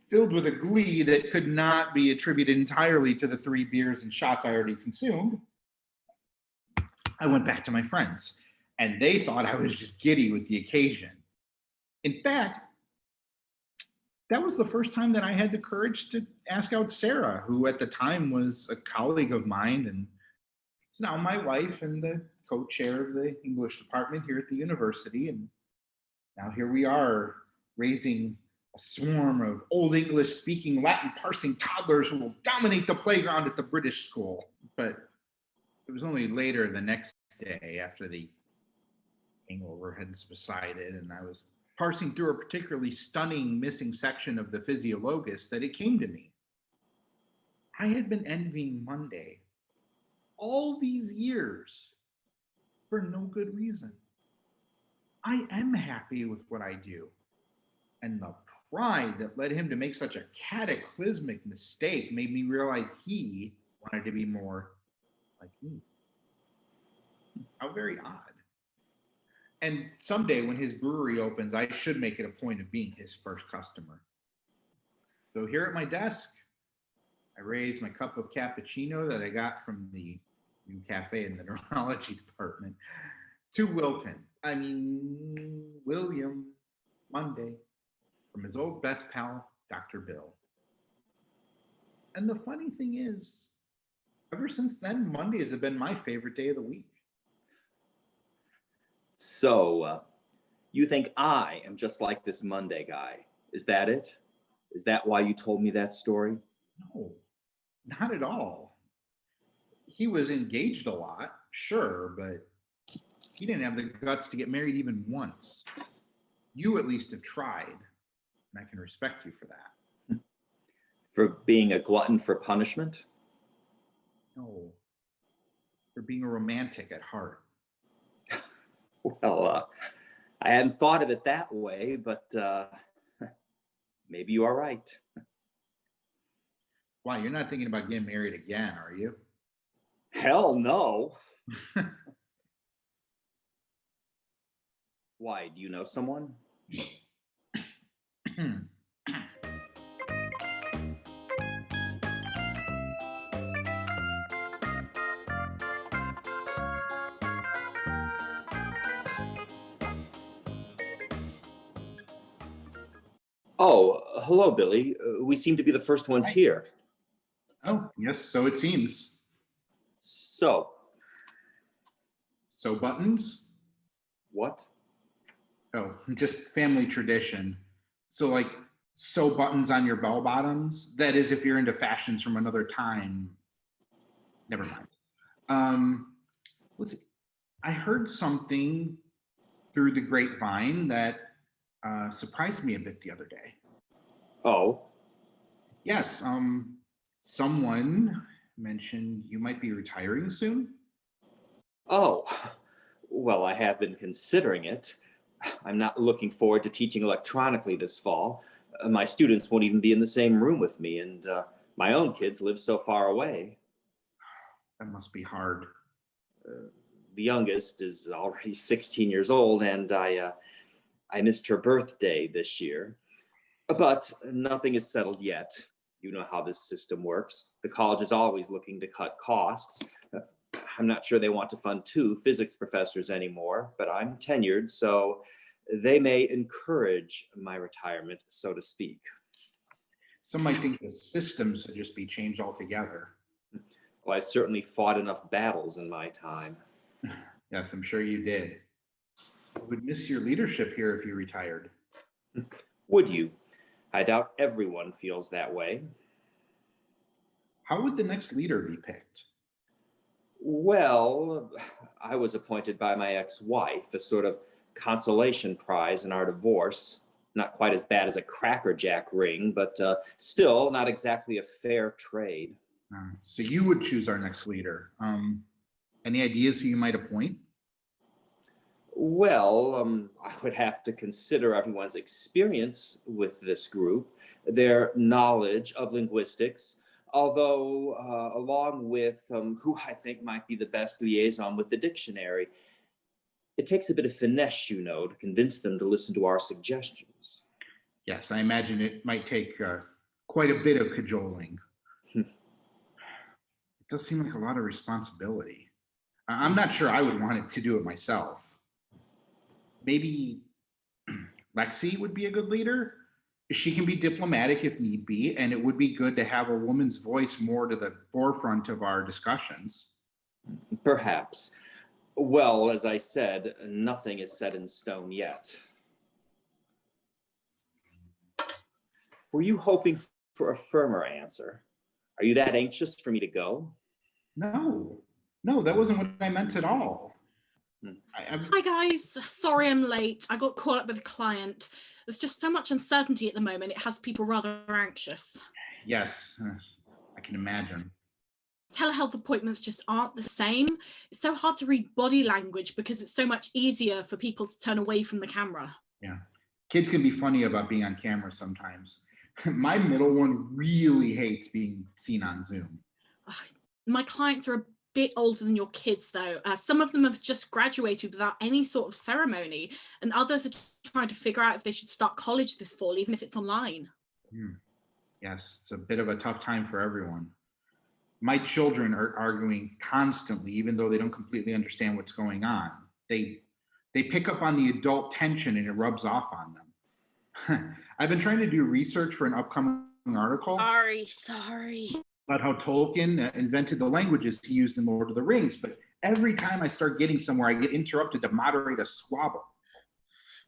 filled with a glee that could not be attributed entirely to the 3 beers and shots I already consumed, I went back to my friends, and they thought I was just giddy with the occasion. In fact, that was the first time that I had the courage to ask out Sarah, who at the time was a colleague of mine and is now my wife and the co-chair of the English department here at the university. And now here we are raising a swarm of Old English speaking, Latin parsing toddlers who will dominate the playground at the British school. But it was only later the next day, after the hangover had subsided and I was parsing through a particularly stunning missing section of the Physiologus, that it came to me. I had been envying Monday all these years for no good reason. I am happy with what I do. And the pride that led him to make such a cataclysmic mistake made me realize he wanted to be more like me. How very odd. And someday when his brewery opens, I should make it a point of being his first customer. So here at my desk, I raise my cup of cappuccino that I got from the new cafe in the neurology department to William Monday, from his old best pal, Dr. Bill. And the funny thing is, ever since then, Mondays have been my favorite day of the week. So, you think I am just like this Monday guy? Is that it? Is that why you told me that story? No, not at all. He was engaged a lot, sure, but he didn't have the guts to get married even once. You at least have tried, and I can respect you for that. For being a glutton for punishment? No, for being a romantic at heart. Well, I hadn't thought of it that way, but maybe you are right. Why, you're not thinking about getting married again, are you? Hell no. Why, do you know someone? Oh, hello, Billy. We seem to be the first ones Hi. here. Oh, yes, so it seems. So, So buttons? what? Oh, just family tradition. So like sew buttons on your bell bottoms. That is if you're into fashions from another time. Never mind. Let's see. I heard something through the grapevine that surprised me a bit the other day. Oh, Yes, someone mentioned you might be retiring soon. oh. Well, I have been considering it. I'm not looking forward to teaching electronically this fall. My students won't even be in the same room with me, and my own kids live so far away. That must be hard. The youngest is already 16 years old, and I missed her birthday this year. But nothing is settled yet. You know how this system works. The college is always looking to cut costs. I'm not sure they want to fund 2 physics professors anymore, but I'm tenured, so they may encourage my retirement, so to speak. Some might think the system should just be changed altogether. Well, I certainly fought enough battles in my time. Yes, I'm sure you did. I would miss your leadership here if you retired. Would you? I doubt everyone feels that way. How would the next leader be picked? Well, I was appointed by my ex-wife, a sort of consolation prize in our divorce. Not quite as bad as a Cracker Jack ring, but still not exactly a fair trade. So you would choose our next leader. Any ideas who you might appoint? Well, I would have to consider everyone's experience with this group, their knowledge of linguistics, although along with who I think might be the best liaison with the dictionary. It takes a bit of finesse, you know, to convince them to listen to our suggestions. Yes, I imagine it might take quite a bit of cajoling. It does seem like a lot of responsibility. I'm not sure I would want it to do it myself. Maybe Lexi would be a good leader. She can be diplomatic if need be, and it would be good to have a woman's voice more to the forefront of our discussions. Perhaps. Well, as I said, nothing is set in stone yet. Were you hoping for a firmer answer? Are you that anxious for me to go? No, no, that wasn't what I meant at all. Hi guys, sorry I'm late. I got caught up with a client. There's just so much uncertainty at the moment. It has people rather anxious. Yes, I can imagine. Telehealth appointments just aren't the same. It's so hard to read body language because it's so much easier for people to turn away from the camera. Yeah, kids can be funny about being on camera sometimes. My middle one really hates being seen on Zoom. My clients are a bit older than your kids though. Some of them have just graduated without any sort of ceremony, and others are trying to figure out if they should start college this fall, even if it's online. Yes, it's a bit of a tough time for everyone. My children are arguing constantly, even though they don't completely understand what's going on. They pick up on the adult tension and it rubs off on them. I've been trying to do research for an upcoming article Sorry. about how Tolkien invented the languages he used in Lord of the Rings, but every time I start getting somewhere, I get interrupted to moderate a squabble.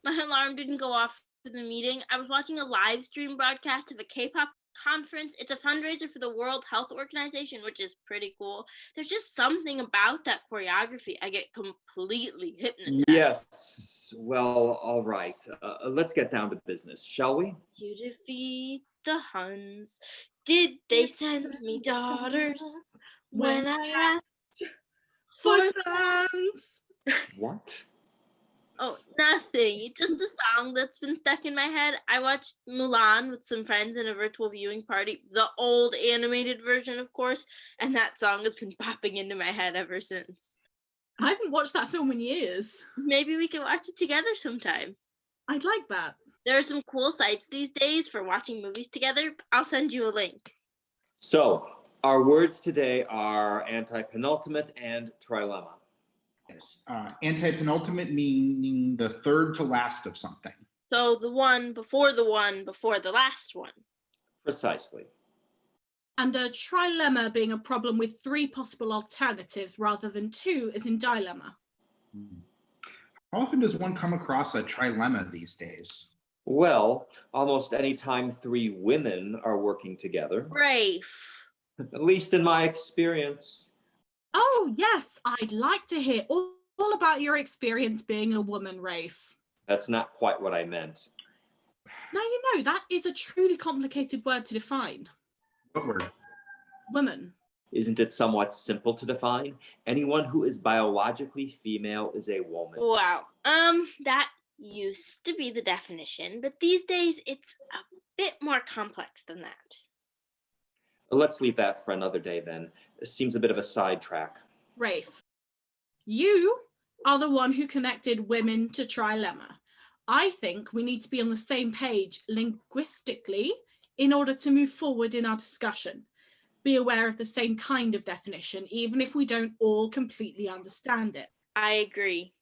My alarm didn't go off for the meeting. I was watching a live stream broadcast of a K-pop conference. It's a fundraiser for the World Health Organization, which is pretty cool. There's just something about that choreography. I get completely hypnotized. Yes. Well, all right. Let's get down to business, shall we? You defeat the Huns. Did they send me daughters when I asked for sons? What? Oh, nothing. Just a song that's been stuck in my head. I watched Mulan with some friends in a virtual viewing party, the old animated version, of course, and that song has been popping into my head ever since. I haven't watched that film in years. Maybe we can watch it together sometime. I'd like that. There are some cool sites these days for watching movies together. I'll send you a link. So, our words today are anti-penultimate and trilemma. Yes. Anti-penultimate meaning the third to last of something. So the one before the last one. Precisely. And a trilemma being a problem with 3 possible alternatives rather than 2 is in dilemma. How often does one come across a trilemma these days? Well, almost any time 3 women are working together, Rafe. at least in my experience. Oh, yes, I'd like to hear all about your experience being a woman, Rafe. That's not quite what I meant. Now, you know, that is a truly complicated word to define. What word? Woman. Isn't it somewhat simple to define? Anyone who is biologically female is a woman. Wow. That used to be the definition, but these days it's a bit more complex than that. Let's leave that for another day then. It seems a bit of a sidetrack. Rafe, you are the one who connected women to trilemma. I think we need to be on the same page linguistically in order to move forward in our discussion. Be aware of the same kind of definition, even if we don't all completely understand it. I agree.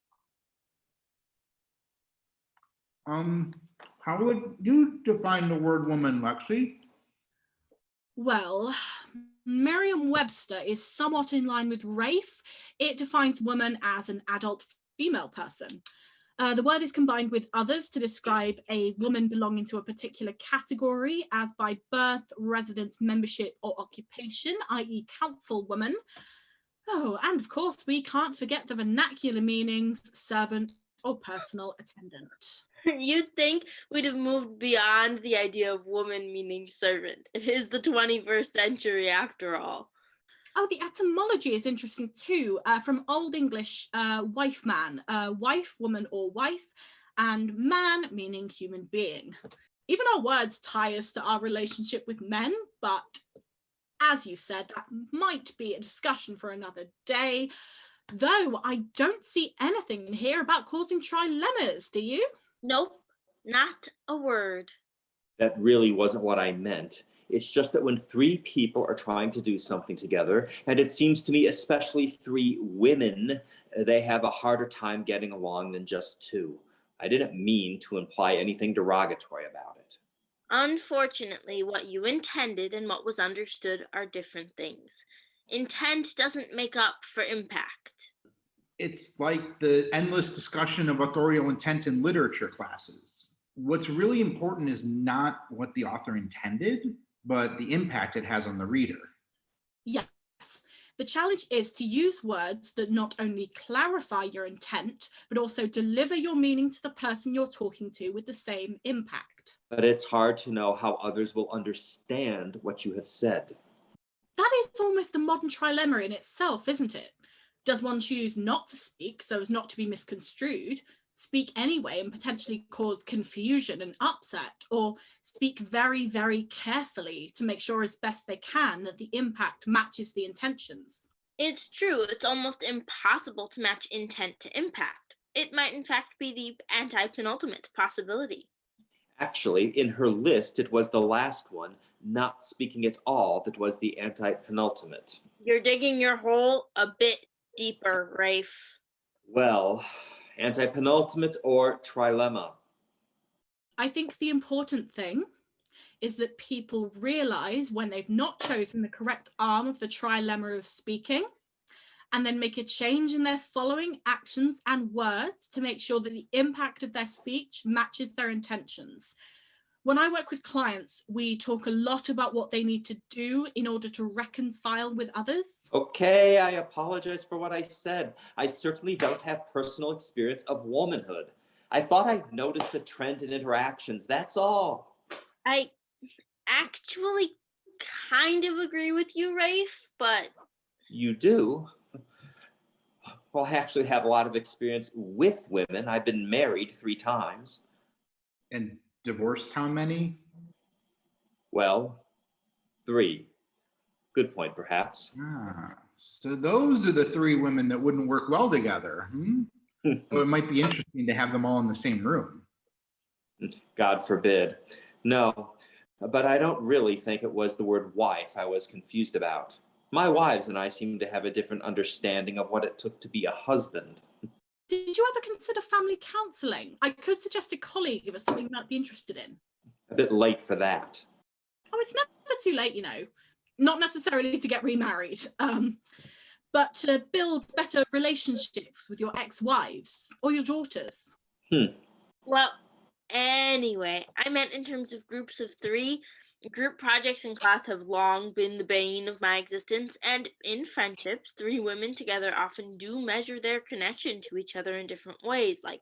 How would you define the word woman, Lexi? Well, Merriam-Webster is somewhat in line with Rafe. It defines woman as an adult female person. The word is combined with others to describe a woman belonging to a particular category, as by birth, residence, membership, or occupation, i.e. councilwoman. Oh, and of course, we can't forget the vernacular meanings, servant or personal attendant. You'd think we'd have moved beyond the idea of woman meaning servant. It is the 21st century after all. Oh, the etymology is interesting too. From Old English, wife man, wife, woman or wife, and man meaning human being. Even our words tie us to our relationship with men, but as you said, that might be a discussion for another day. Though I don't see anything in here about causing trilemmas, do you? Nope, not a word. That really wasn't what I meant. It's just that when 3 people are trying to do something together, and it seems to me especially 3 women, they have a harder time getting along than just 2. I didn't mean to imply anything derogatory about it. Unfortunately, what you intended and what was understood are different things. Intent doesn't make up for impact. It's like the endless discussion of authorial intent in literature classes. What's really important is not what the author intended, but the impact it has on the reader. Yes. The challenge is to use words that not only clarify your intent, but also deliver your meaning to the person you're talking to with the same impact. But it's hard to know how others will understand what you have said. That is almost a modern trilemma in itself, isn't it? Does one choose not to speak so as not to be misconstrued, speak anyway and potentially cause confusion and upset, or speak very, very carefully to make sure as best they can that the impact matches the intentions? It's true, it's almost impossible to match intent to impact. It might in fact be the anti-penultimate possibility. Actually, in her list, it was the last one, not speaking at all, that was the anti-penultimate. You're digging your hole a bit deeper, Rafe. Well, anti-penultimate or trilemma? I think the important thing is that people realize when they've not chosen the correct arm of the trilemma of speaking, and then make a change in their following actions and words to make sure that the impact of their speech matches their intentions. When I work with clients, we talk a lot about what they need to do in order to reconcile with others. Okay, I apologize for what I said. I certainly don't have personal experience of womanhood. I thought I noticed a trend in interactions, that's all. I actually kind of agree with you, Rafe, but... You do? Well, I actually have a lot of experience with women. I've been married 3 times. And divorced how many? Well, 3. Good point, perhaps. So those are the 3 women that wouldn't work well together. So it might be interesting to have them all in the same room. God forbid. No, but I don't really think it was the word wife I was confused about. My wives and I seem to have a different understanding of what it took to be a husband. Did you ever consider family counselling? I could suggest a colleague if it's something you might be interested in. A bit late for that. Oh, it's never too late, you know. Not necessarily to get remarried, but to build better relationships with your ex-wives or your daughters. Well, anyway, I meant in terms of groups of 3. Group projects in class have long been the bane of my existence, and in friendships, 3 women together often do measure their connection to each other in different ways, like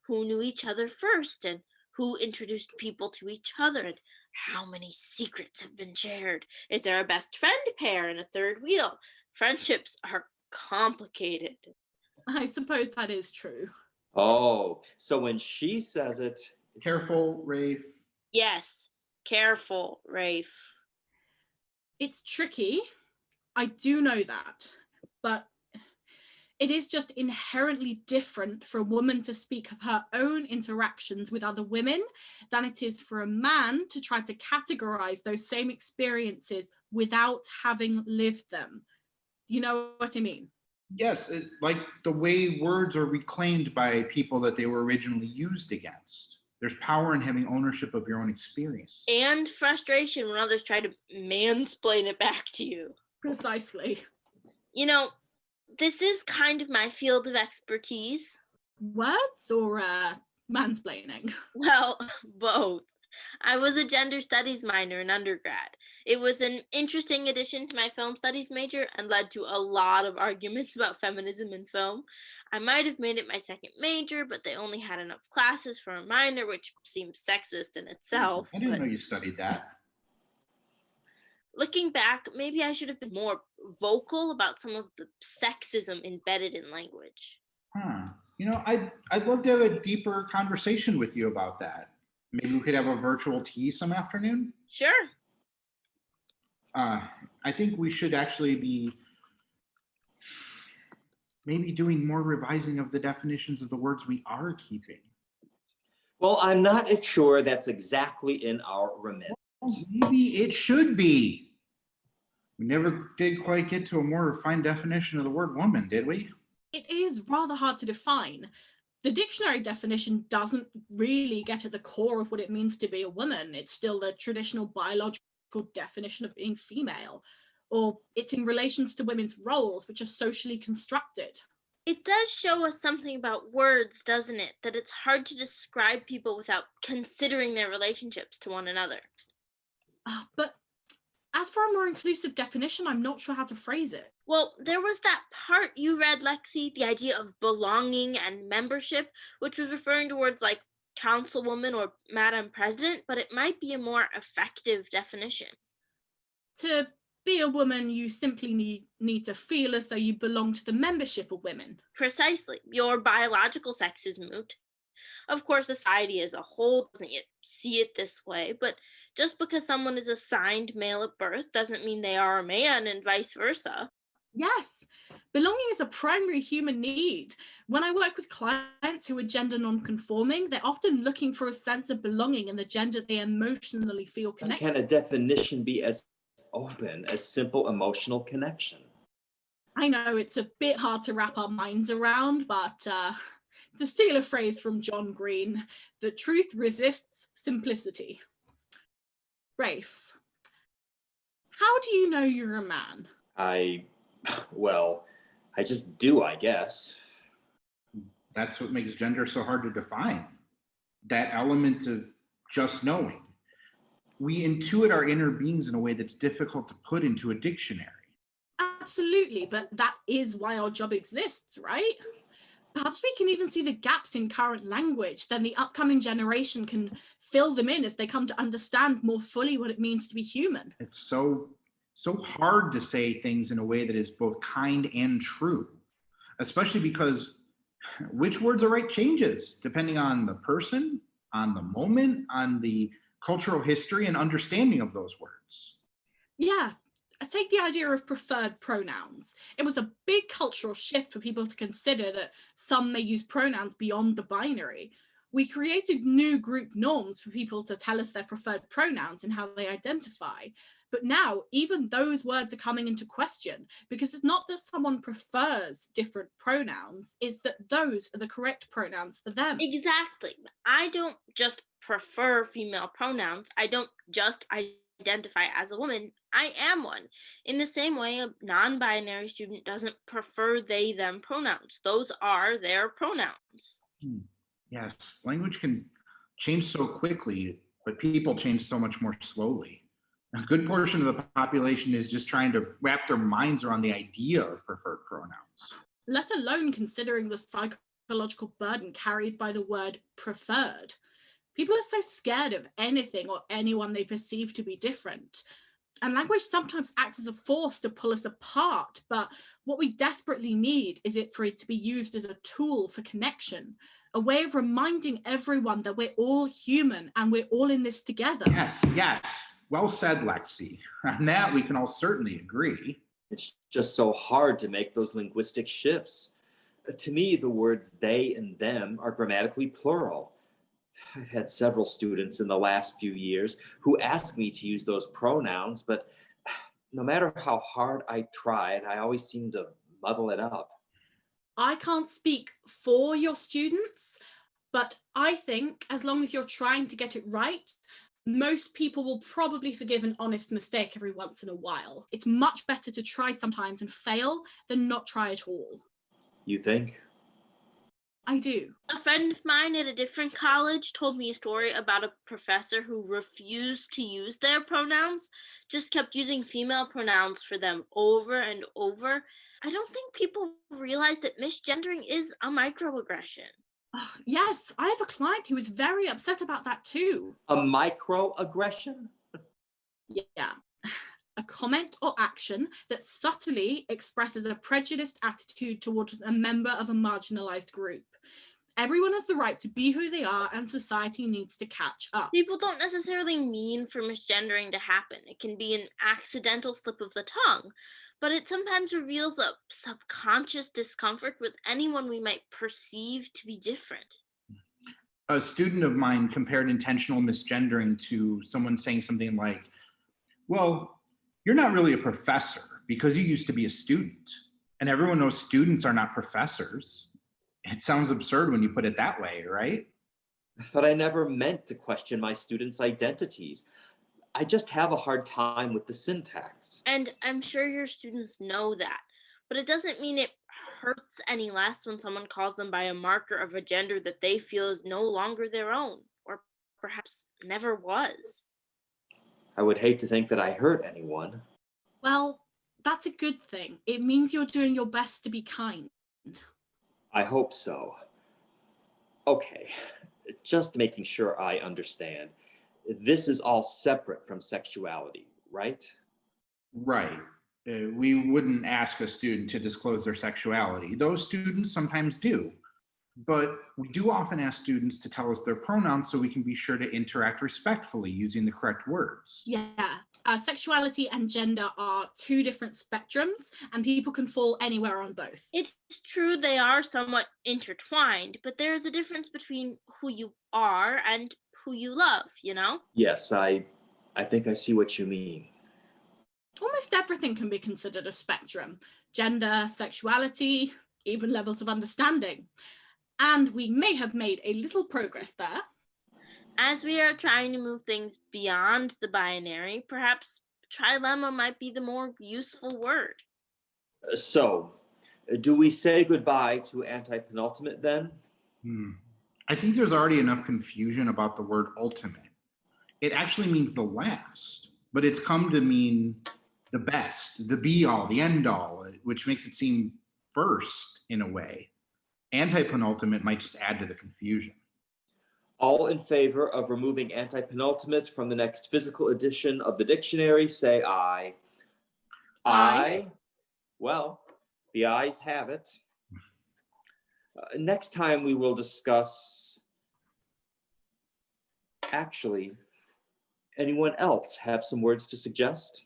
who knew each other first and who introduced people to each other and how many secrets have been shared. Is there a best friend pair and a third wheel? Friendships are complicated. I suppose that is true. Oh, so when she says it... Careful, Rafe. Yes, careful, Rafe. It's tricky. I do know that. But it is just inherently different for a woman to speak of her own interactions with other women than it is for a man to try to categorize those same experiences without having lived them. You know what I mean? Yes, like the way words are reclaimed by people that they were originally used against. There's power in having ownership of your own experience. And frustration when others try to mansplain it back to you. Precisely. You know, this is kind of my field of expertise. Words or mansplaining? Well, both. I was a gender studies minor in undergrad. It was an interesting addition to my film studies major and led to a lot of arguments about feminism in film. I might have made it my second major, but they only had enough classes for a minor, which seems sexist in itself. I didn't know you studied that. Looking back, maybe I should have been more vocal about some of the sexism embedded in language. You know, I'd love to have a deeper conversation with you about that. Maybe we could have a virtual tea some afternoon. Sure. I think we should actually be maybe doing more revising of the definitions of the words we are keeping. Well, I'm not sure that's exactly in our remit. Maybe it should be. We never did quite get to a more refined definition of the word woman, did we? It is rather hard to define. The dictionary definition doesn't really get at the core of what it means to be a woman. It's still the traditional biological definition of being female, or it's in relations to women's roles, which are socially constructed. It does show us something about words, doesn't it? That it's hard to describe people without considering their relationships to one another. But as for a more inclusive definition, I'm not sure how to phrase it. Well, there was that part you read, Lexi, the idea of belonging and membership, which was referring to words like councilwoman or Madam President, but it might be a more effective definition. To be a woman, you simply need to feel as though you belong to the membership of women. Precisely. Your biological sex is moot. Of course, society as a whole doesn't yet see it this way, but just because someone is assigned male at birth doesn't mean they are a man and vice versa. Yes, belonging is a primary human need. When I work with clients who are gender non-conforming, they're often looking for a sense of belonging in the gender they emotionally feel connected. Can a definition be as open as simple emotional connection? I know it's a bit hard to wrap our minds around, but to steal a phrase from John Green, the truth resists simplicity. Rafe, how do you know you're a man? Well, I just do, I guess. That's what makes gender so hard to define. That element of just knowing. We intuit our inner beings in a way that's difficult to put into a dictionary. Absolutely, but that is why our job exists, right? Perhaps we can even see the gaps in current language, then the upcoming generation can fill them in as they come to understand more fully what it means to be human. It's so hard to say things in a way that is both kind and true, especially because which words are right changes depending on the person, on the moment, on the cultural history and understanding of those words. Yeah, I take the idea of preferred pronouns. It was a big cultural shift for people to consider that some may use pronouns beyond the binary. We created new group norms for people to tell us their preferred pronouns and how they identify. But now even those words are coming into question, because it's not that someone prefers different pronouns, it's that those are the correct pronouns for them. Exactly. I don't just prefer female pronouns. I don't just identify as a woman. I am one. In the same way, a non-binary student doesn't prefer they, them pronouns. Those are their pronouns. Yes, language can change so quickly, but people change so much more slowly. A good portion of the population is just trying to wrap their minds around the idea of preferred pronouns. Let alone considering the psychological burden carried by the word preferred. People are so scared of anything or anyone they perceive to be different. And language sometimes acts as a force to pull us apart, but what we desperately need is for it to be used as a tool for connection, a way of reminding everyone that we're all human and we're all in this together. Yes. Well said, Lexi. On that, we can all certainly agree. It's just so hard to make those linguistic shifts. To me, the words they and them are grammatically plural. I've had several students in the last few years who ask me to use those pronouns, but no matter how hard I tried, I always seem to muddle it up. I can't speak for your students, but I think as long as you're trying to get it right, most people will probably forgive an honest mistake every once in a while. It's much better to try sometimes and fail than not try at all. You think? I do. A friend of mine at a different college told me a story about a professor who refused to use their pronouns, just kept using female pronouns for them over and over. I don't think people realize that misgendering is a microaggression. Yes, I have a client who is very upset about that too. A microaggression? Yeah. A comment or action that subtly expresses a prejudiced attitude towards a member of a marginalized group. Everyone has the right to be who they are, and society needs to catch up. People don't necessarily mean for misgendering to happen. It can be an accidental slip of the tongue, but it sometimes reveals a subconscious discomfort with anyone we might perceive to be different. A student of mine compared intentional misgendering to someone saying something like, well, you're not really a professor because you used to be a student. And everyone knows students are not professors. It sounds absurd when you put it that way, right? But I never meant to question my students' identities. I just have a hard time with the syntax. And I'm sure your students know that, but it doesn't mean it hurts any less when someone calls them by a marker of a gender that they feel is no longer their own, or perhaps never was. I would hate to think that I hurt anyone. Well, that's a good thing. It means you're doing your best to be kind. I hope so. Okay, just making sure I understand. This is all separate from sexuality, right? Right. We wouldn't ask a student to disclose their sexuality. Those students sometimes do. But we do often ask students to tell us their pronouns so we can be sure to interact respectfully using the correct words. Yeah, sexuality and gender are two different spectrums, and people can fall anywhere on both. It's true they are somewhat intertwined, but there is a difference between who you are and who you love, you know? Yes, I think I see what you mean. Almost everything can be considered a spectrum. Gender, sexuality, even levels of understanding. And we may have made a little progress there. As we are trying to move things beyond the binary, perhaps trilemma might be the more useful word. So, do we say goodbye to anti-penultimate then? I think there's already enough confusion about the word ultimate. It actually means the last, but it's come to mean the best, the be-all, the end-all, which makes it seem first in a way. Anti-penultimate might just add to the confusion. All in favor of removing anti-penultimate from the next physical edition of the dictionary, say aye. Aye. Well, the ayes have it. Next time we will discuss... Actually, anyone else have some words to suggest?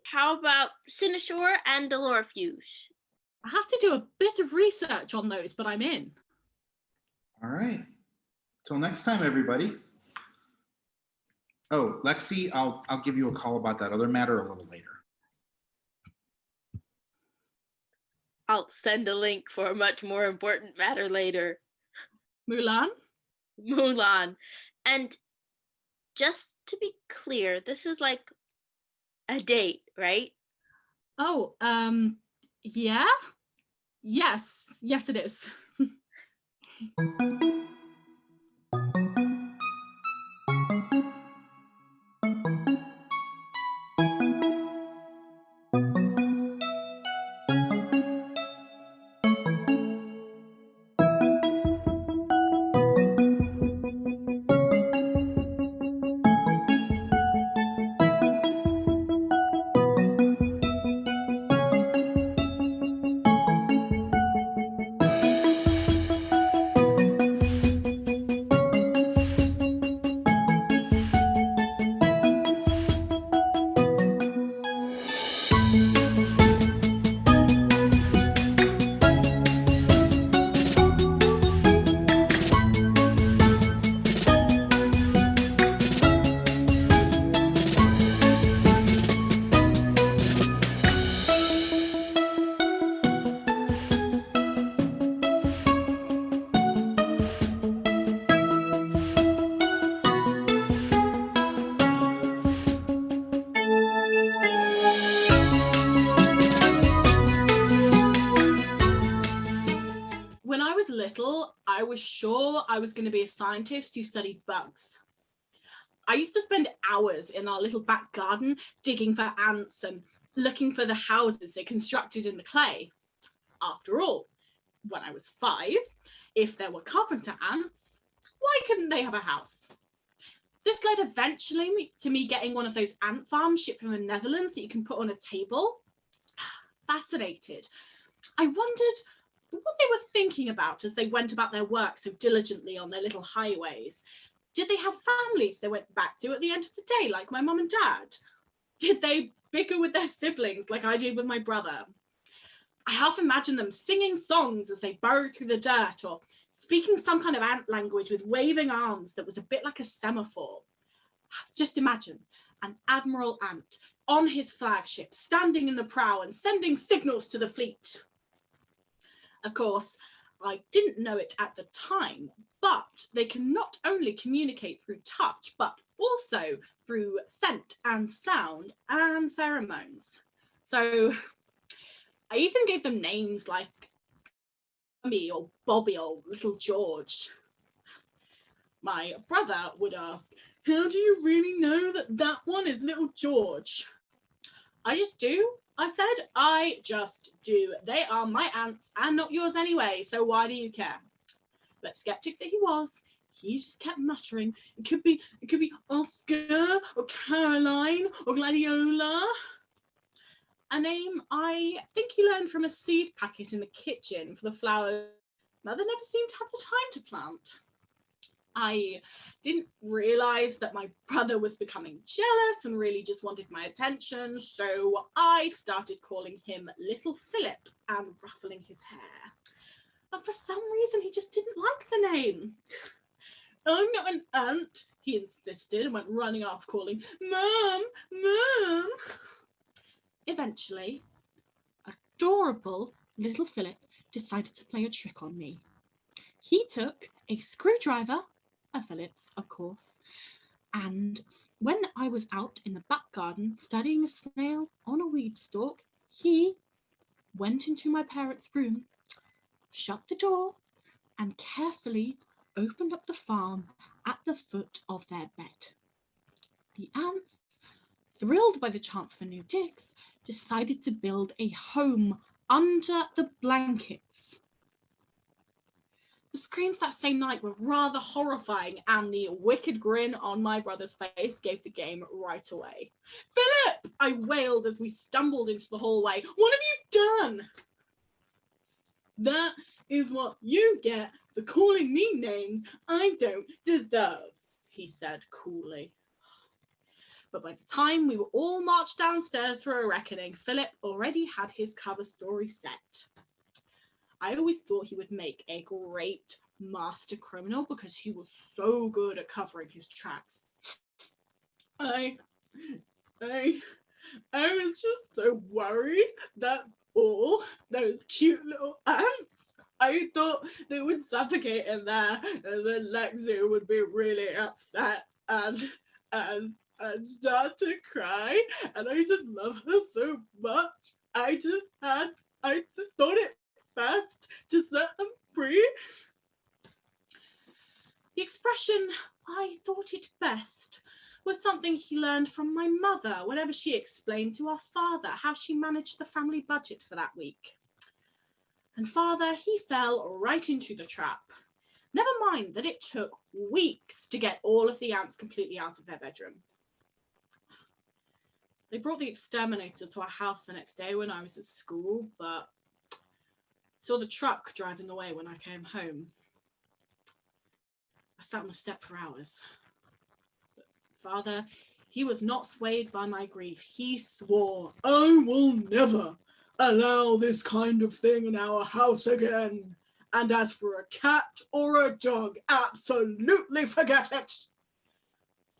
How about cynosure and dolorifuge? I have to do a bit of research on those, but I'm in. All right. Till next time, everybody. Oh, Lexi, I'll give you a call about that other matter a little later. I'll send a link for a much more important matter later. Mulan? Mulan. And just to be clear, this is like a date, right? Oh, yeah? Yes, it is. When I was little, I was sure I was going to be a scientist who studied bugs. I used to spend hours in our little back garden digging for ants and looking for the houses they constructed in the clay. After all, when I was 5, if there were carpenter ants, why couldn't they have a house? This led eventually to me getting one of those ant farms shipped from the Netherlands that you can put on a table. Fascinated. I wondered what they were thinking about as they went about their work so diligently on their little highways. Did they have families they went back to at the end of the day, like my mum and dad? Did they bicker with their siblings like I did with my brother? I half imagine them singing songs as they burrowed through the dirt, or speaking some kind of ant language with waving arms that was a bit like a semaphore. Just imagine an admiral ant on his flagship, standing in the prow and sending signals to the fleet. Of course, I didn't know it at the time, but they can not only communicate through touch, but also through scent and sound and pheromones. So I even gave them names like Tommy or Bobby or Little George. My brother would ask, "How do you really know that that one is Little George?" "I just do," I said. "I just do. They are my ants and not yours anyway, so why do you care?" But skeptic that he was, he just kept muttering, it could be Oscar or Caroline or Gladiola. A name I think he learned from a seed packet in the kitchen for the flowers Mother never seemed to have the time to plant. I didn't realise that my brother was becoming jealous and really just wanted my attention, so I started calling him Little Philip and ruffling his hair. But for some reason, he just didn't like the name. "I'm not an ant," he insisted, and went running off calling, "Mum, Mum." Eventually, adorable Little Philip decided to play a trick on me. He took a screwdriver, a Phillips, of course, and when I was out in the back garden studying a snail on a weed stalk, he went into my parents' room, shut the door, and carefully opened up the farm at the foot of their bed. The ants, thrilled by the chance for new digs, decided to build a home under the blankets. The screams that same night were rather horrifying, and the wicked grin on my brother's face gave the game right away. "Philip!" I wailed as we stumbled into the hallway. "What have you done?" "That is what you get for calling me names I don't deserve," he said coolly. But by the time we were all marched downstairs for a reckoning, Philip already had his cover story set. I always thought he would make a great master criminal because he was so good at covering his tracks. I was just so worried that all those cute little ants, I thought they would suffocate in there, and then Lexi would be really upset and start to cry. And I just love her so much. I just thought it best to set them free. The expression, "I thought it best," was something he learned from my mother whenever she explained to our father how she managed the family budget for that week. And father, he fell right into the trap. Never mind that it took weeks to get all of the ants completely out of their bedroom. They brought the exterminator to our house the next day when I was at school, but saw the truck driving away when I came home. I sat on the step for hours. But father, he was not swayed by my grief. He swore, "I will never allow this kind of thing in our house again. And as for a cat or a dog, absolutely forget it."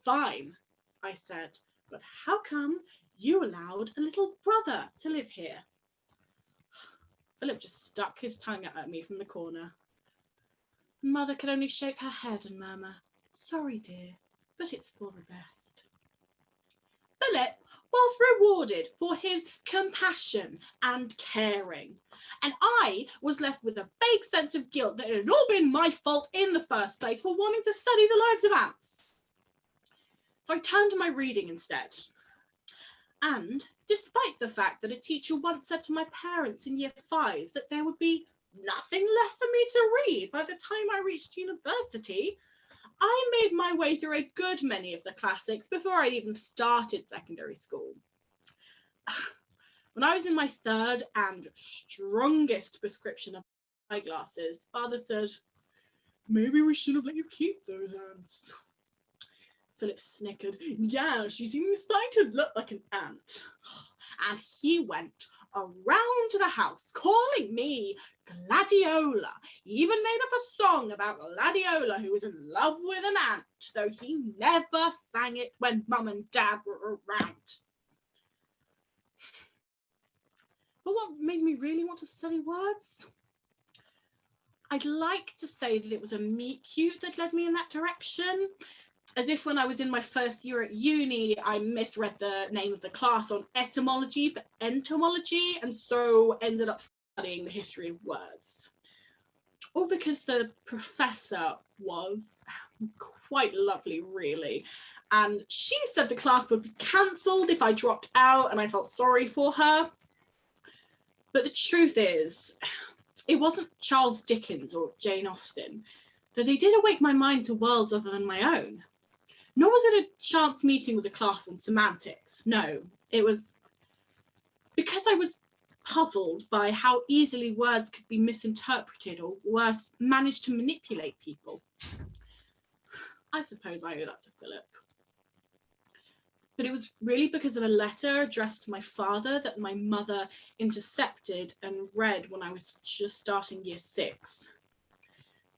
"Fine," I said, "but how come you allowed a little brother to live here?" Philip just stuck his tongue out at me from the corner. Mother could only shake her head and murmur, "Sorry, dear, but it's for the best." Philip was rewarded for his compassion and caring, and I was left with a vague sense of guilt that it had all been my fault in the first place for wanting to study the lives of ants. So I turned to my reading instead. And despite the fact that a teacher once said to my parents in year 5 that there would be nothing left for me to read by the time I reached university, I made my way through a good many of the classics before I even started secondary school. When I was in my 3rd and strongest prescription of eyeglasses, father said, "Maybe we should have let you keep those ants." Philip snickered. "Yeah, she's even starting to look like an ant." And he went around the house calling me Gladiola. He even made up a song about Gladiola, who was in love with an ant, though he never sang it when Mum and Dad were around. But what made me really want to study words? I'd like to say that it was a meet cute that led me in that direction. As if when I was in my first year at uni, I misread the name of the class on etymology for entomology, and so ended up studying the history of words. Or because the professor was quite lovely, really. And she said the class would be cancelled if I dropped out, and I felt sorry for her. But the truth is, it wasn't Charles Dickens or Jane Austen, though they did awake my mind to worlds other than my own. Nor was it a chance meeting with the class on semantics. No, it was because I was puzzled by how easily words could be misinterpreted, or worse, managed to manipulate people. I suppose I owe that to Philip. But it was really because of a letter addressed to my father that my mother intercepted and read when I was just starting year 6.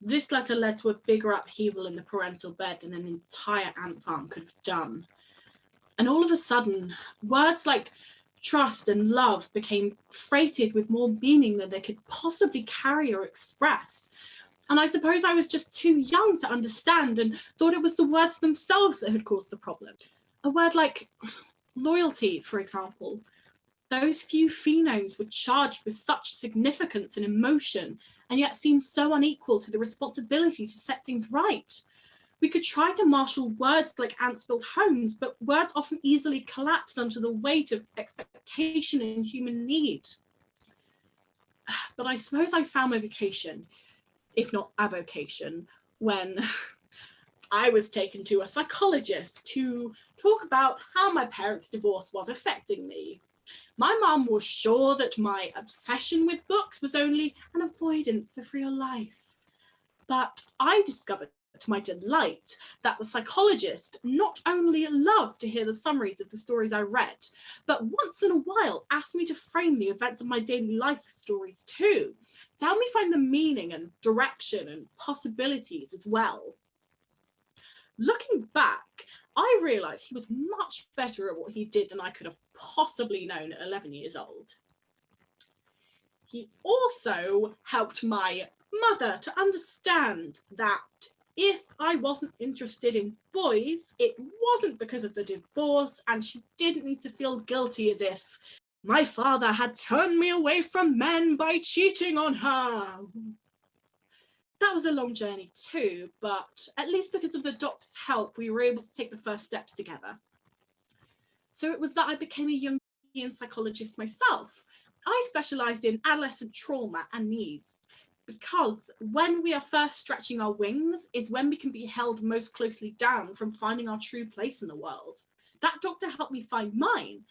This letter led to a bigger upheaval in the parental bed than an entire ant farm could have done. And all of a sudden, words like trust and love became freighted with more meaning than they could possibly carry or express. And I suppose I was just too young to understand and thought it was the words themselves that had caused the problem. A word like loyalty, for example. Those few phonemes were charged with such significance and emotion, and yet seemed so unequal to the responsibility to set things right. We could try to marshal words like ants build homes, but words often easily collapsed under the weight of expectation and human need. But I suppose I found my vocation, if not avocation, when I was taken to a psychologist to talk about how my parents' divorce was affecting me. My mum was sure that my obsession with books was only an avoidance of real life. But I discovered to my delight that the psychologist not only loved to hear the summaries of the stories I read, but once in a while asked me to frame the events of my daily life as stories too, to help me find the meaning and direction and possibilities as well. Looking back, I realised he was much better at what he did than I could have possibly known at 11 years old. He also helped my mother to understand that if I wasn't interested in boys, it wasn't because of the divorce, and she didn't need to feel guilty as if my father had turned me away from men by cheating on her. That was a long journey too, but at least because of the doctor's help, we were able to take the first steps together. So it was that I became a Jungian psychologist myself. I specialised in adolescent trauma and needs, because when we are first stretching our wings is when we can be held most closely down from finding our true place in the world. That doctor helped me find mine,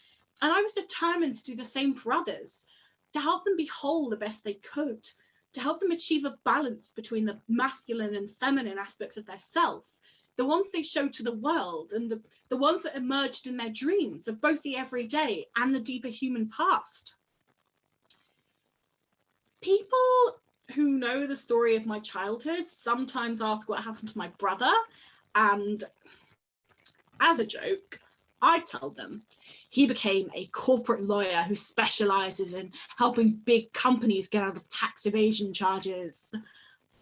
and I was determined to do the same for others, to help them be whole the best they could, to help them achieve a balance between the masculine and feminine aspects of their self, the ones they show to the world and the ones that emerged in their dreams of both the everyday and the deeper human past. People who know the story of my childhood sometimes ask what happened to my brother, and as a joke, I tell them he became a corporate lawyer who specializes in helping big companies get out of tax evasion charges.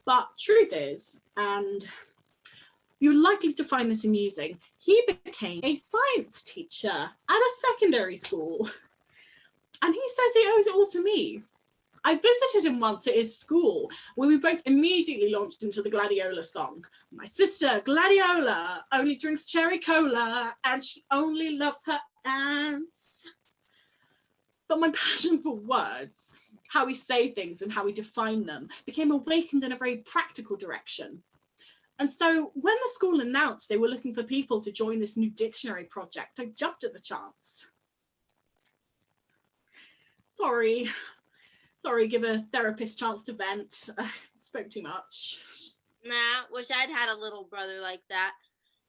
But truth is, and you're likely to find this amusing, he became a science teacher at a secondary school. And he says he owes it all to me. I visited him once at his school, where we both immediately launched into the Gladiola song. My sister, Gladiola, only drinks cherry cola, and she only loves her aunts. But my passion for words, how we say things and how we define them, became awakened in a very practical direction. And so when the school announced they were looking for people to join this new dictionary project, I jumped at the chance. Sorry, give a therapist chance to vent. Spoke too much. Nah, wish I'd had a little brother like that.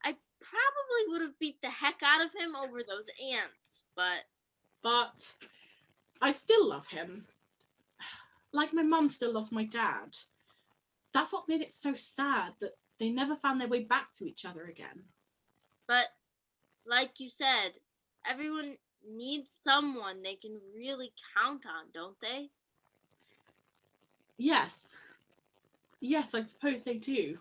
I probably would have beat the heck out of him over those ants, But I still love him. Like my mum still lost my dad. That's what made it so sad, that they never found their way back to each other again. But like you said, everyone needs someone they can really count on, don't they? Yes, I suppose they do.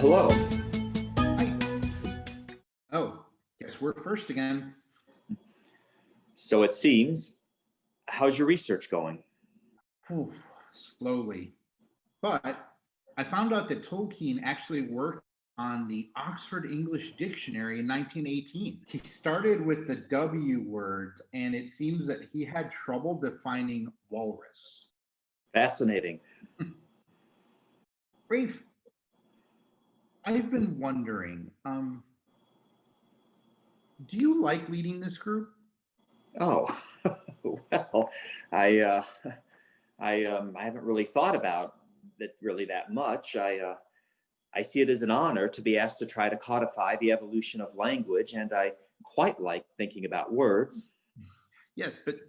Hello. Hi. Oh, guess we're first again. So it seems. How's your research going? Whew, slowly. But I found out that Tolkien actually worked on the Oxford English Dictionary in 1918. He started with the W words, and it seems that he had trouble defining walrus. Fascinating. Rafe, I've been wondering, do you like leading this group? Oh, well, I haven't really thought about it really that much. I see it as an honor to be asked to try to codify the evolution of language, and I quite like thinking about words. Yes, but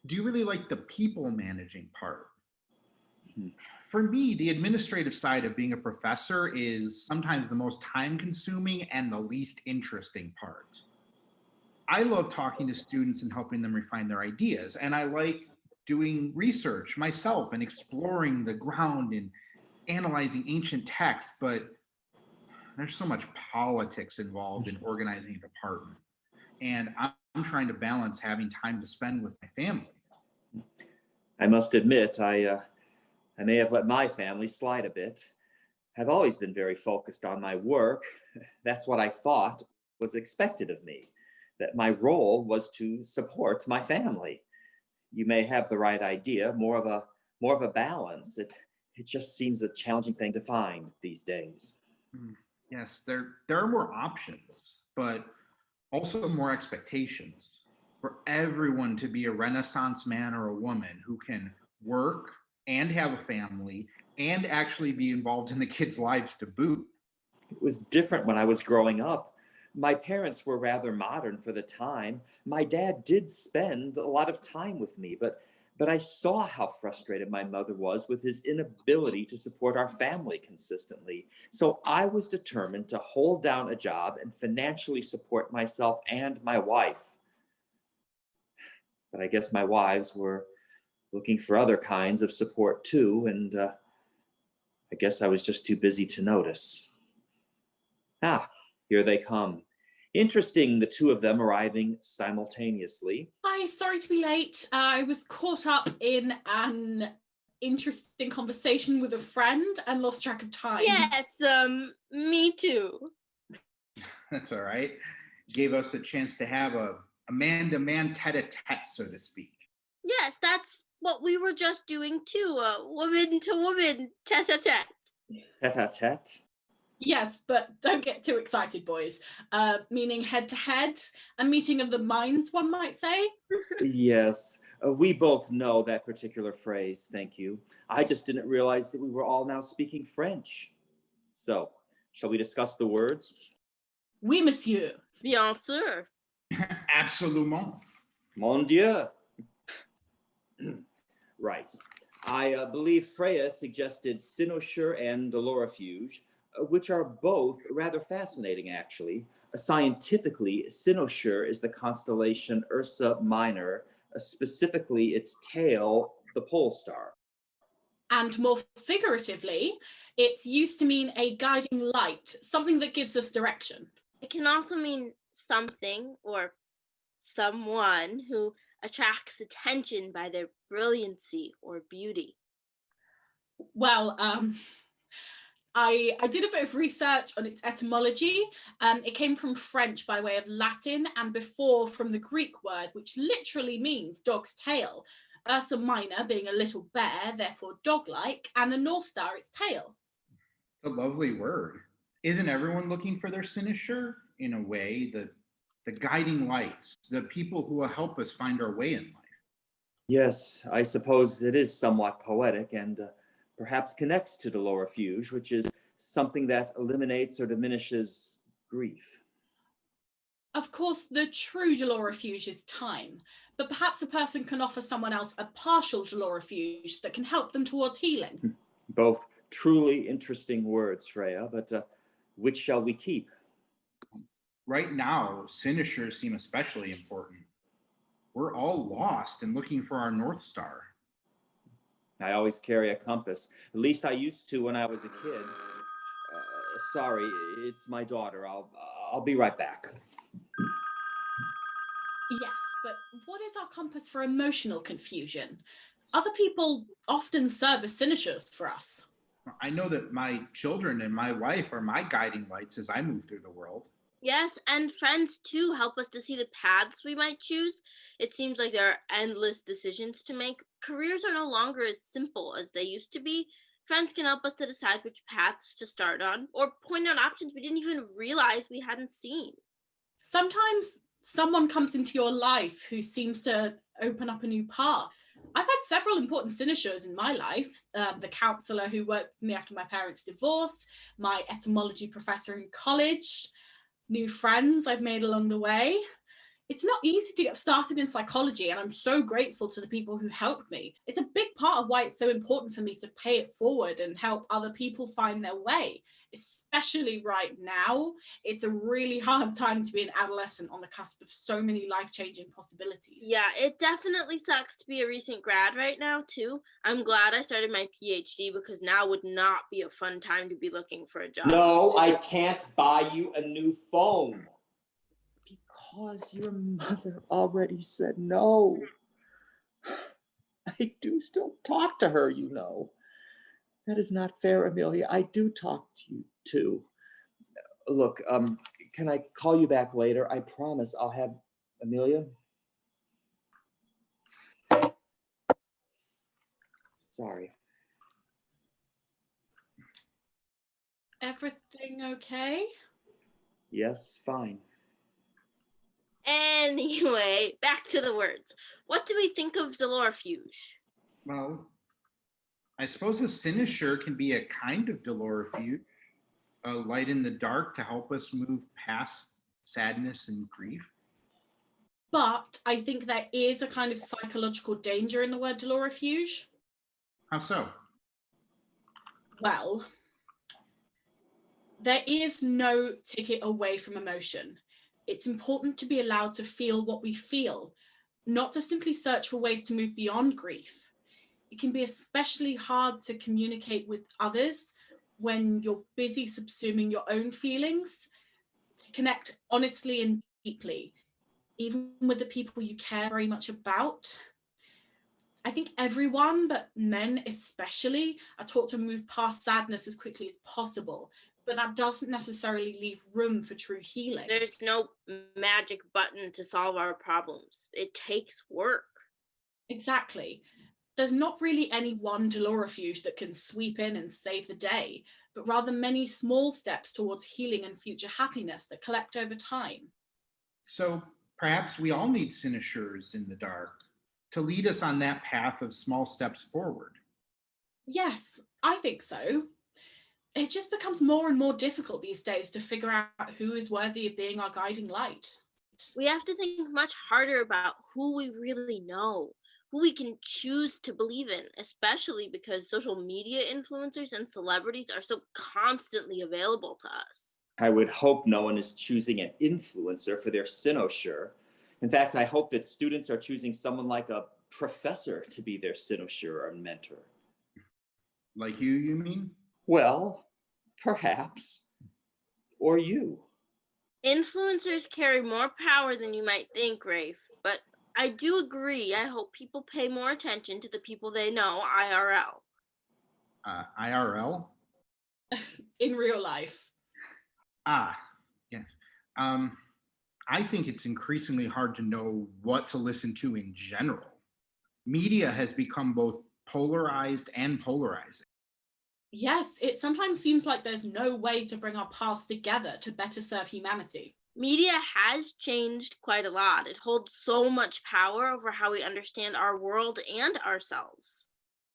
do you really like the people managing part? Hmm. For me, the administrative side of being a professor is sometimes the most time consuming and the least interesting part. I love talking to students and helping them refine their ideas, and I like doing research myself and exploring the ground and analyzing ancient texts, but there's so much politics involved in organizing a department. And I'm trying to balance having time to spend with my family. I must admit, I may have let my family slide a bit. I've always been very focused on my work. That's what I thought was expected of me, that my role was to support my family. You may have the right idea, more of a balance. It just seems a challenging thing to find these days. Yes, there are more options, but also more expectations for everyone to be a Renaissance man or a woman who can work and have a family and actually be involved in the kids' lives to boot. It was different when I was growing up. My parents were rather modern for the time. My dad did spend a lot of time with me, but I saw how frustrated my mother was with his inability to support our family consistently. So I was determined to hold down a job and financially support myself and my wife. But I guess my wives were looking for other kinds of support too, and I guess I was just too busy to notice. Ah, here they come. Interesting, the two of them arriving simultaneously. Hi, sorry to be late. I was caught up in an interesting conversation with a friend and lost track of time. Yes, me too. That's all right. Gave us a chance to have a man-to-man tete-a-tete, so to speak. Yes, that's what we were just doing too. Woman to woman, tete-a-tete. Tete-a-tete? Yes, but don't get too excited, boys. Meaning head-to-head, a meeting of the minds, one might say. Yes, we both know that particular phrase, thank you. I just didn't realize that we were all now speaking French. So, shall we discuss the words? Oui, monsieur. Bien sûr. Absolument. Mon Dieu. Right. I believe Freya suggested cynosure and dolorifuge, which are both rather fascinating, actually. Scientifically, cynosure is the constellation Ursa Minor, specifically its tail, the pole star. And more figuratively, it's used to mean a guiding light, something that gives us direction. It can also mean something or someone who attracts attention by their brilliancy or beauty. Well, I did a bit of research on its etymology. It came from French by way of Latin and before from the Greek word, which literally means dog's tail. Ursa Minor being a little bear, therefore dog-like, and the North Star its tail. It's a lovely word. Isn't everyone looking for their cynosure? In a way, the guiding lights, the people who will help us find our way in life. Yes, I suppose it is somewhat poetic and perhaps connects to dolorifuge, which is something that eliminates or diminishes grief. Of course, the true dolorifuge is time, but perhaps a person can offer someone else a partial dolorifuge that can help them towards healing. Both truly interesting words, Freya, but which shall we keep? Right now, cynosures seem especially important. We're all lost and looking for our North Star. I always carry a compass. At least I used to when I was a kid. Sorry, it's my daughter. I'll be right back. Yes, but what is our compass for emotional confusion? Other people often serve as cynosures for us. I know that my children and my wife are my guiding lights as I move through the world. Yes, and friends too help us to see the paths we might choose. It seems like there are endless decisions to make. Careers are no longer as simple as they used to be. Friends can help us to decide which paths to start on, or point out options we didn't even realize we hadn't seen. Sometimes someone comes into your life who seems to open up a new path. I've had several important cynosures in my life. The counsellor who worked with me after my parents' divorce, my etymology professor in college, new friends I've made along the way. It's not easy to get started in psychology, and I'm so grateful to the people who helped me. It's a big part of why it's so important for me to pay it forward and help other people find their way, especially right now. It's a really hard time to be an adolescent on the cusp of so many life-changing possibilities. Yeah, it definitely sucks to be a recent grad right now, too. I'm glad I started my PhD because now would not be a fun time to be looking for a job. No, I can't buy you a new phone. Because your mother already said no. I do still talk to her, you know. That is not fair, Amelia. I do talk to you too. Look, can I call you back later? I promise I'll have Amelia. Sorry. Everything okay? Yes, fine. Anyway, back to the words. What do we think of dolorifuge? Well, I suppose a cynosure can be a kind of dolorifuge, a light in the dark to help us move past sadness and grief. But I think there is a kind of psychological danger in the word dolorifuge. How so? Well, there is no ticket away from emotion. It's important to be allowed to feel what we feel, not to simply search for ways to move beyond grief. It can be especially hard to communicate with others when you're busy subsuming your own feelings, to connect honestly and deeply, even with the people you care very much about. I think everyone, but men especially, are taught to move past sadness as quickly as possible, but that doesn't necessarily leave room for true healing. There's no magic button to solve our problems. It takes work. Exactly. There's not really any one dolorifuge that can sweep in and save the day, but rather many small steps towards healing and future happiness that collect over time. So perhaps we all need cynosures in the dark to lead us on that path of small steps forward. Yes, I think so. It just becomes more and more difficult these days to figure out who is worthy of being our guiding light. We have to think much harder about who we really know, who we can choose to believe in, especially because social media influencers and celebrities are so constantly available to us. I would hope no one is choosing an influencer for their cynosure. In fact, I hope that students are choosing someone like a professor to be their cynosure or mentor. Like you mean? Well, perhaps. Or you. Influencers carry more power than you might think, Rafe, but I do agree. I hope people pay more attention to the people they know IRL. IRL? In real life. Yeah. I think it's increasingly hard to know what to listen to in general. Media has become both polarized and polarizing. Yes, it sometimes seems like there's no way to bring our paths together to better serve humanity. Media has changed quite a lot. It holds so much power over how we understand our world and ourselves.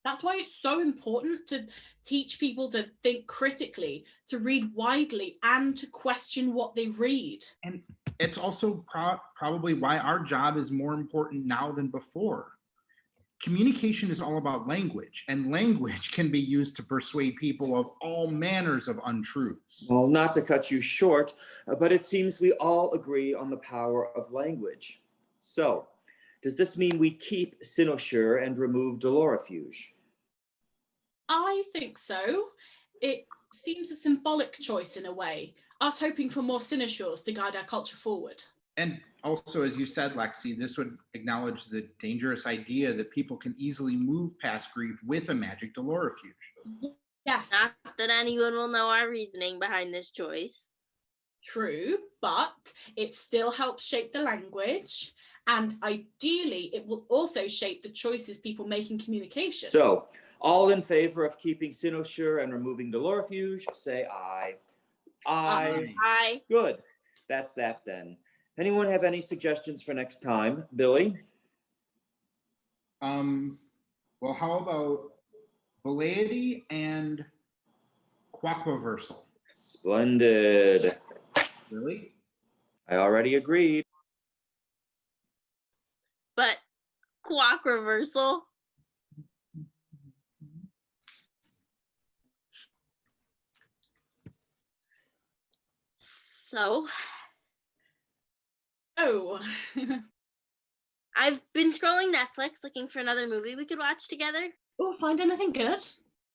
That's why it's so important to teach people to think critically, to read widely, and to question what they read. And it's also probably why our job is more important now than before. Communication is all about language, and language can be used to persuade people of all manners of untruths. Well, not to cut you short, but it seems we all agree on the power of language. So, does this mean we keep cynosure and remove dolorifuge? I think so. It seems a symbolic choice in a way, us hoping for more cynosures to guide our culture forward. And also, as you said, Lexi, this would acknowledge the dangerous idea that people can easily move past grief with a magic dolorifuge. Yes. Not that anyone will know our reasoning behind this choice. True, but it still helps shape the language, and ideally it will also shape the choices people make in communication. So, all in favor of keeping cynosure and removing dolorifuge, say aye. Aye. Aye. Good. That's that then. Anyone have any suggestions for next time? Billy? Well, how about validity and quaquaversal? Splendid. Really? I already agreed. But quark reversal. So, Oh. I've been scrolling Netflix looking for another movie we could watch together. Oh, find anything good?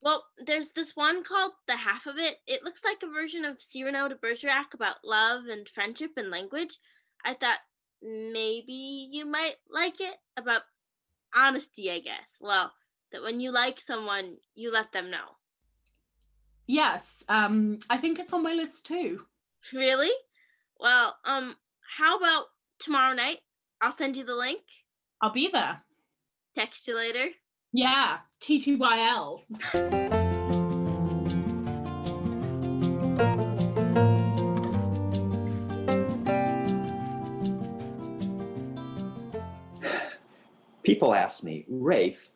Well, there's this one called The Half of It. It looks like a version of Cyrano de Bergerac about love and friendship and language. I thought maybe you might like it, about honesty, I guess. Well, that when you like someone, you let them know. Yes, I think it's on my list too. Really? Well, how about tomorrow night? I'll send you the link. I'll be there. Text you later. Yeah, TTYL. People ask me, Rafe,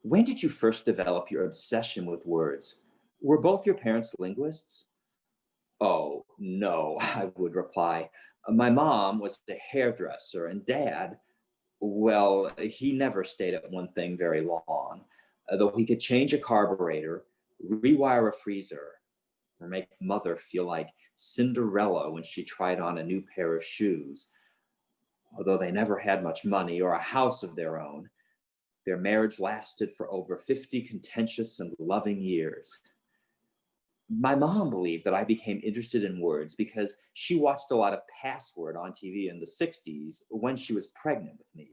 when did you first develop your obsession with words? Were both your parents linguists? Oh, No, I would reply. My mom was a hairdresser, and Dad, well, he never stayed at one thing very long, though he could change a carburetor, rewire a freezer, or make Mother feel like Cinderella when she tried on a new pair of shoes. Although they never had much money or a house of their own, their marriage lasted for over 50 contentious and loving years. My mom believed that I became interested in words because she watched a lot of Password on TV in the 60s when she was pregnant with me.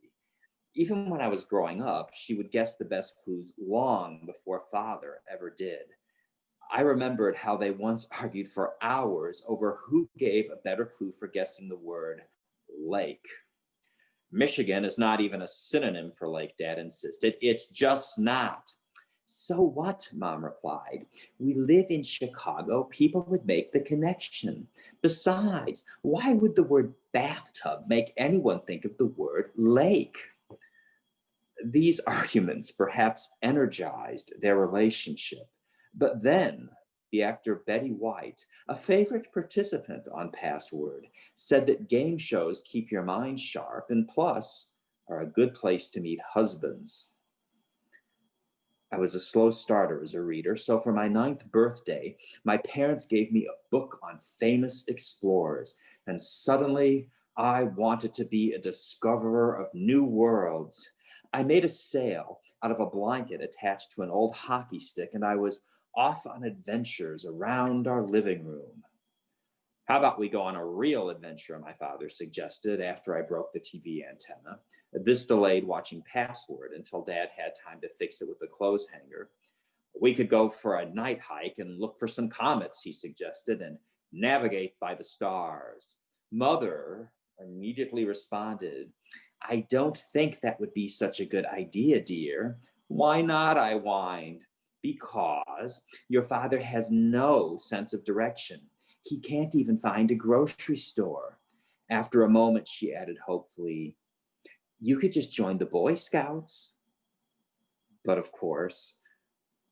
Even when I was growing up, she would guess the best clues long before Father ever did. I remembered how they once argued for hours over who gave a better clue for guessing the word lake. Michigan is not even a synonym for lake, Dad insisted. It's just not. So what, Mom replied. We live in Chicago. People would make the connection. Besides, why would the word bathtub make anyone think of the word lake? These arguments perhaps energized their relationship. But then the actor Betty White, a favorite participant on Password, said that game shows keep your mind sharp and plus are a good place to meet husbands. I was a slow starter as a reader, so for my 9th birthday, my parents gave me a book on famous explorers, and suddenly I wanted to be a discoverer of new worlds. I made a sail out of a blanket attached to an old hockey stick, and I was off on adventures around our living room. How about we go on a real adventure, my father suggested after I broke the TV antenna. This delayed watching Password until Dad had time to fix it with the clothes hanger. We could go for a night hike and look for some comets, he suggested, and navigate by the stars. Mother immediately responded, I don't think that would be such a good idea, dear. Why not, I whined. Because your father has no sense of direction. He can't even find a grocery store. After a moment, she added hopefully, you could just join the Boy Scouts. But of course,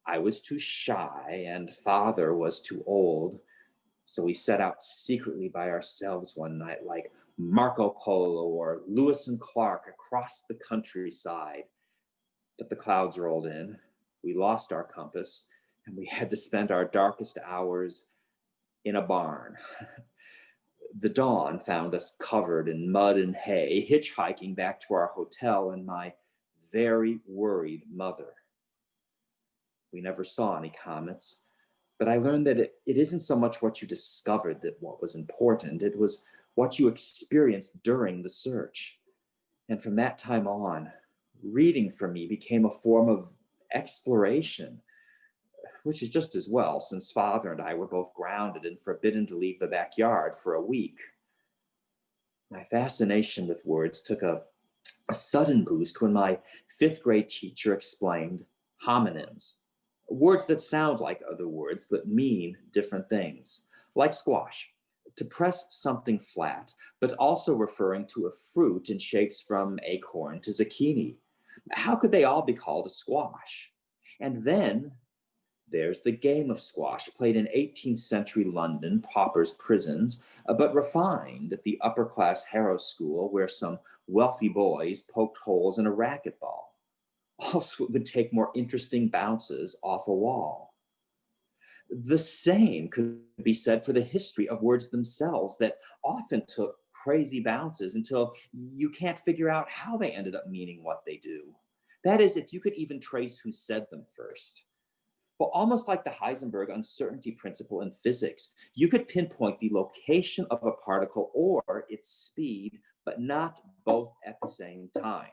I was too shy and Father was too old. So we set out secretly by ourselves one night like Marco Polo or Lewis and Clark across the countryside. But the clouds rolled in. We lost our compass and we had to spend our darkest hours in a barn. The dawn found us covered in mud and hay, hitchhiking back to our hotel and my very worried mother. We never saw any comets, but I learned that it isn't so much what you discovered that what was important, it was what you experienced during the search. And from that time on, reading for me became a form of exploration, which is just as well since Father and I were both grounded and forbidden to leave the backyard for a week. My fascination with words took a sudden boost when my 5th grade teacher explained homonyms, words that sound like other words but mean different things, like squash, to press something flat, but also referring to a fruit in shapes from acorn to zucchini. How could they all be called a squash? And then there's the game of squash, played in 18th century London, paupers' prisons, but refined at the upper-class Harrow School, where some wealthy boys poked holes in a racquetball. Also, it would take more interesting bounces off a wall. The same could be said for the history of words themselves that often took crazy bounces until you can't figure out how they ended up meaning what they do. That is, if you could even trace who said them first. Well, almost like the Heisenberg uncertainty principle in physics, you could pinpoint the location of a particle or its speed, but not both at the same time.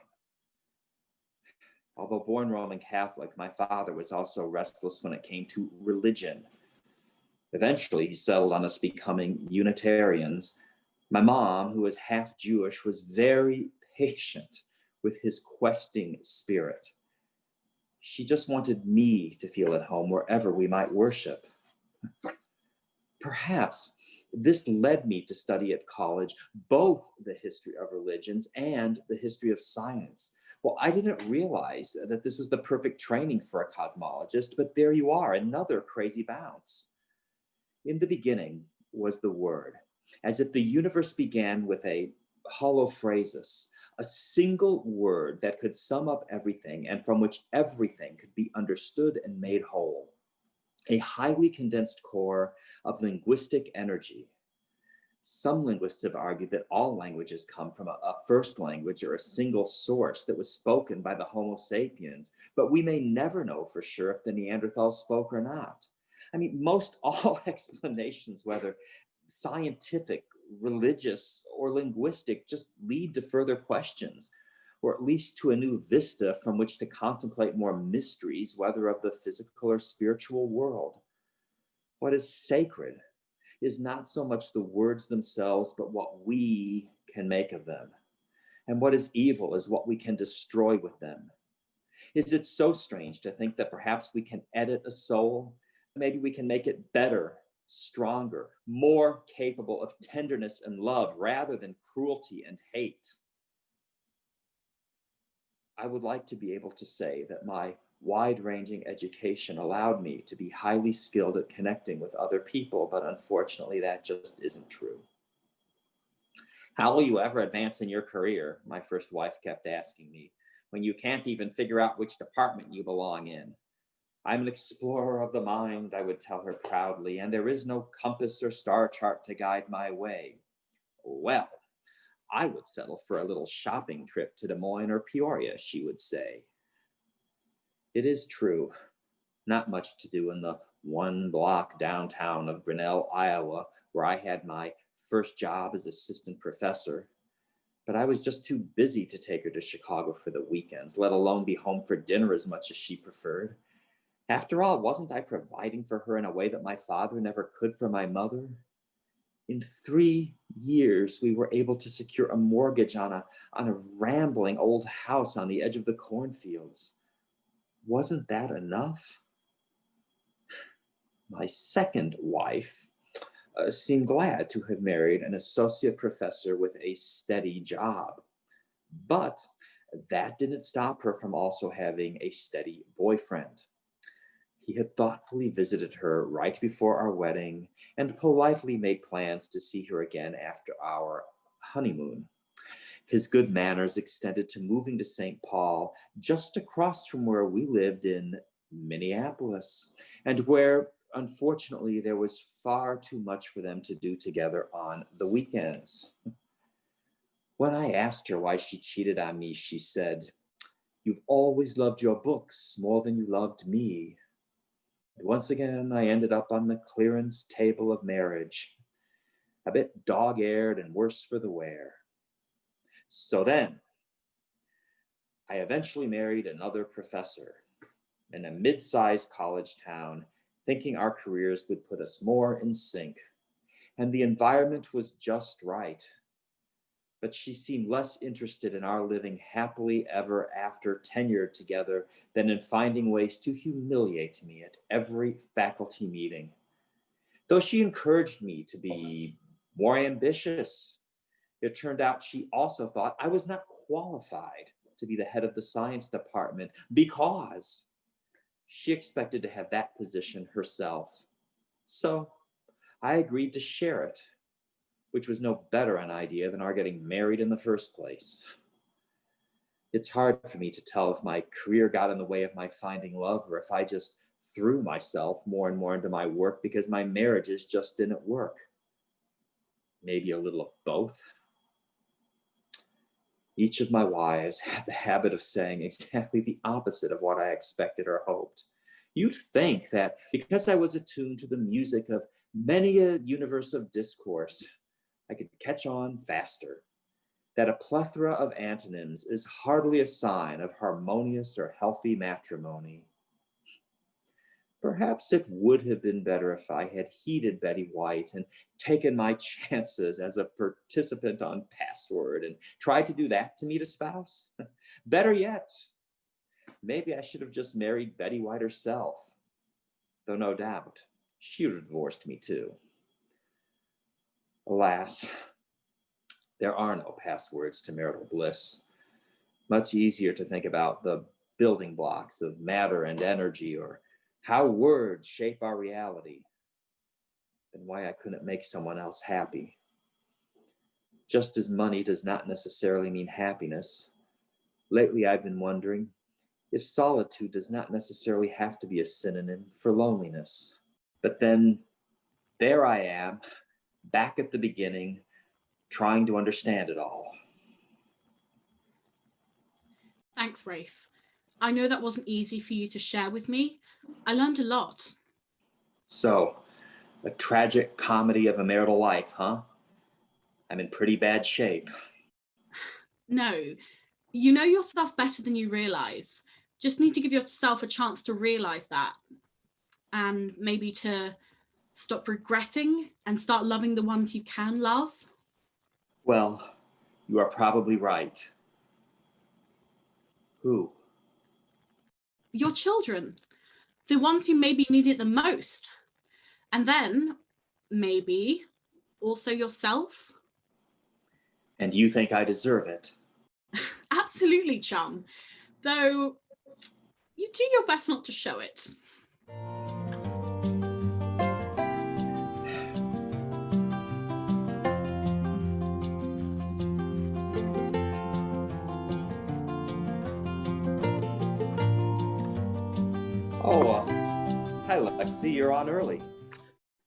Although born Roman Catholic, my father was also restless when it came to religion. Eventually, he settled on us becoming Unitarians. My mom, who was half Jewish, was very patient with his questing spirit. She just wanted me to feel at home wherever we might worship. Perhaps this led me to study at college both the history of religions and the history of science. Well, I didn't realize that this was the perfect training for a cosmologist, but there you are, another crazy bounce. In the beginning, was the word, as if the universe began with a hollow phrases, a single word that could sum up everything and from which everything could be understood and made whole. A highly condensed core of linguistic energy. Some linguists have argued that all languages come from a first language or a single source that was spoken by the Homo sapiens, but we may never know for sure if the Neanderthals spoke or not. I mean, most all explanations, whether scientific, religious, or linguistic, just lead to further questions, or at least to a new vista from which to contemplate more mysteries, whether of the physical or spiritual world. What is sacred is not so much the words themselves, but what we can make of them. And what is evil is what we can destroy with them. Is it so strange to think that perhaps we can edit a soul? Maybe we can make it better, stronger, more capable of tenderness and love rather than cruelty and hate. I would like to be able to say that my wide-ranging education allowed me to be highly skilled at connecting with other people, but unfortunately that just isn't true. How will you ever advance in your career? My first wife kept asking me, when you can't even figure out which department you belong in. I'm an explorer of the mind, I would tell her proudly, and there is no compass or star chart to guide my way. Well, I would settle for a little shopping trip to Des Moines or Peoria, she would say. It is true, not much to do in the one block downtown of Grinnell, Iowa, where I had my first job as assistant professor. But I was just too busy to take her to Chicago for the weekends, let alone be home for dinner as much as she preferred. After all, wasn't I providing for her in a way that my father never could for my mother? In 3 years, we were able to secure a mortgage on a rambling old house on the edge of the cornfields. Wasn't that enough? My second wife seemed glad to have married an associate professor with a steady job. But that didn't stop her from also having a steady boyfriend. He had thoughtfully visited her right before our wedding and politely made plans to see her again after our honeymoon. His good manners extended to moving to St. Paul, just across from where we lived in Minneapolis, and where, unfortunately, there was far too much for them to do together on the weekends. When I asked her why she cheated on me, she said, "You've always loved your books more than you loved me." And once again, I ended up on the clearance table of marriage, a bit dog-eared and worse for the wear. So then, I eventually married another professor in a mid-sized college town, thinking our careers would put us more in sync. And the environment was just right. But she seemed less interested in our living happily ever after tenure together than in finding ways to humiliate me at every faculty meeting. Though she encouraged me to be more ambitious, it turned out she also thought I was not qualified to be the head of the science department because she expected to have that position herself. So I agreed to share it, which was no better an idea than our getting married in the first place. It's hard for me to tell if my career got in the way of my finding love or if I just threw myself more and more into my work because my marriages just didn't work. Maybe a little of both. Each of my wives had the habit of saying exactly the opposite of what I expected or hoped. You'd think that because I was attuned to the music of many a universe of discourse, I could catch on faster, that a plethora of antonyms is hardly a sign of harmonious or healthy matrimony. Perhaps it would have been better if I had heeded Betty White and taken my chances as a participant on Password and tried to do that to meet a spouse. Better yet, maybe I should have just married Betty White herself, though no doubt she would have divorced me too. Alas, there are no passwords to marital bliss. Much easier to think about the building blocks of matter and energy, or how words shape our reality. and why I couldn't make someone else happy. Just as money does not necessarily mean happiness, lately I've been wondering if solitude does not necessarily have to be a synonym for loneliness. But then there I am, back at the beginning, trying to understand it all. Thanks, Rafe. I know that wasn't easy for you to share with me. I learned a lot. So, a tragic comedy of a marital life, huh? I'm in pretty bad shape. No, you know yourself better than you realize. Just need to give yourself a chance to realize that. And maybe to stop regretting and start loving the ones you can love. Well, you are probably right. Who? Your children, the ones who maybe need it the most. And then, maybe, also yourself. And you think I deserve it? Absolutely, chum. Though, you do your best not to show it. Oh, hi Lexi, you're on early.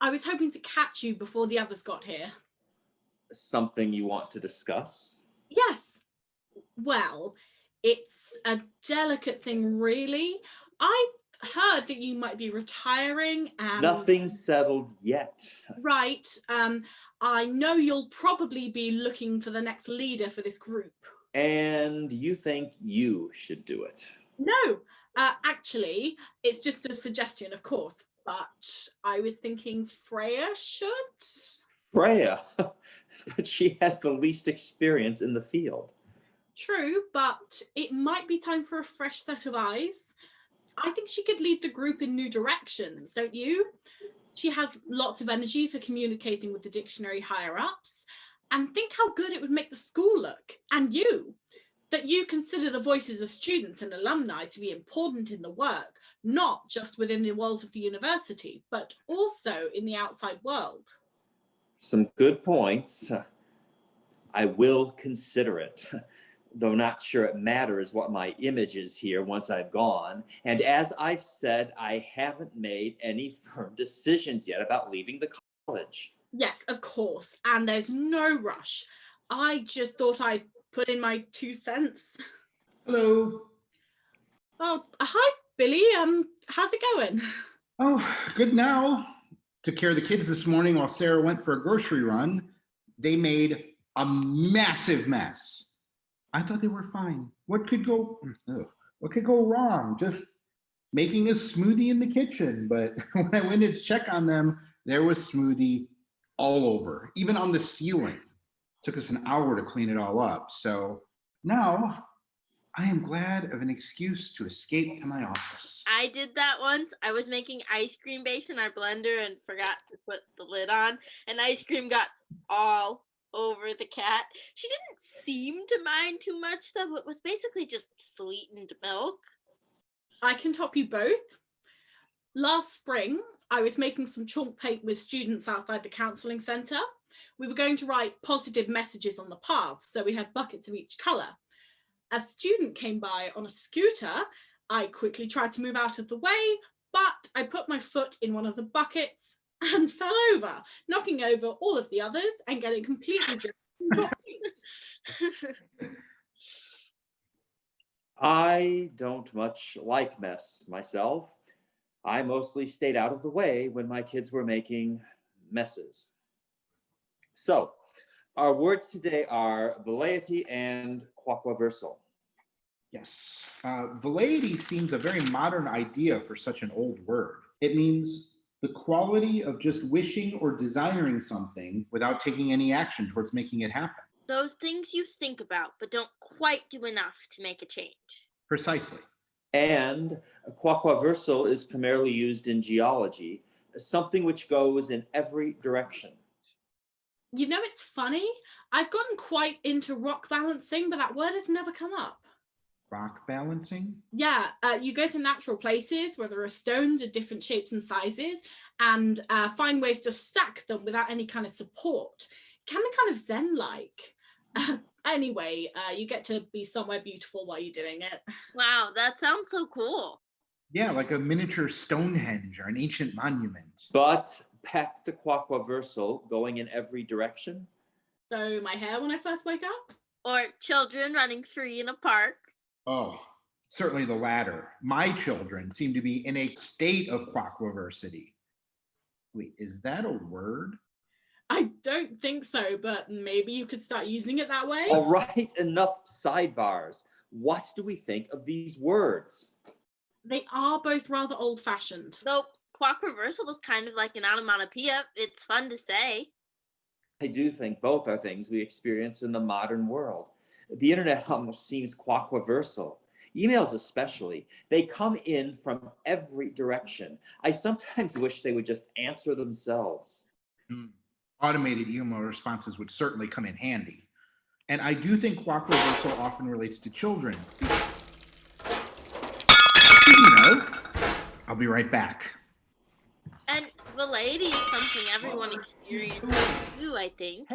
I was hoping to catch you before the others got here. Something you want to discuss? Yes. Well, it's a delicate thing, really. I heard that you might be retiring and... Nothing settled yet. Right. I know you'll probably be looking for the next leader for this group. And you think you should do it? No, actually, it's just a suggestion, of course, but I was thinking Freya should. Freya, but she has the least experience in the field. True, but it might be time for a fresh set of eyes. I think she could lead the group in new directions, don't you? She has lots of energy for communicating with the dictionary higher-ups, and think how good it would make the school look, and you. That you consider the voices of students and alumni to be important in the work, not just within the walls of the university, but also in the outside world. Some good points. I will consider it, though not sure it matters what my image is here once I've gone. And as I've said, I haven't made any firm decisions yet about leaving the college. Yes, of course, and there's no rush. I just thought I'd put in my 2 cents. Hello. Oh, hi, Billy. How's it going? Oh, good now. Took care of the kids this morning while Sarah went for a grocery run. They made a massive mess. I thought they were fine. What could go wrong? Just making a smoothie in the kitchen. But when I went to check on them, there was smoothie all over, even on the ceiling. Took us an hour to clean it all up. So now I am glad of an excuse to escape to my office. I did that once. I was making ice cream base in our blender and forgot to put the lid on, and ice cream got all over the cat. She didn't seem to mind too much, though. It was basically just sweetened milk. I can top you both. Last spring, I was making some chalk paint with students outside the counselling centre. We were going to write positive messages on the paths, so we had buckets of each colour. A student came by on a scooter. I quickly tried to move out of the way, but I put my foot in one of the buckets and fell over, knocking over all of the others and getting completely drenched in chalk paint. I don't much like mess myself. I mostly stayed out of the way when my kids were making messes. So, our words today are velleity and quaquaversal. Yes. Velleity seems a very modern idea for such an old word. It means the quality of just wishing or desiring something without taking any action towards making it happen. Those things you think about, but don't quite do enough to make a change. Precisely. And quaquaversal is primarily used in geology, something which goes in every direction. You know, it's funny. I've gotten quite into rock balancing, but that word has never come up. Rock balancing? Yeah, you go to natural places where there are stones of different shapes and sizes and find ways to stack them without any kind of support. It can be kind of zen-like. Anyway, you get to be somewhere beautiful while you're doing it. Wow, that sounds so cool. Yeah, like a miniature Stonehenge or an ancient monument. But back to Quaquaversal, going in every direction. So my hair when I first wake up? Or children running free in a park. Oh, certainly the latter. My children seem to be in a state of quackversity. Wait, is that a word? I don't think so, but maybe you could start using it that way. All right, enough sidebars. What do we think of these words? They are both rather old-fashioned. Though Quaquaversal is kind of like an onomatopoeia. It's fun to say. I do think both are things we experience in the modern world. The internet almost seems Quaquaversal. Emails especially. They come in from every direction. I sometimes wish they would just answer themselves. Automated email responses would certainly come in handy. And I do think Quaquaversal often relates to children. Speaking of, I'll be right back. And velocity is something everyone experiences too, I think.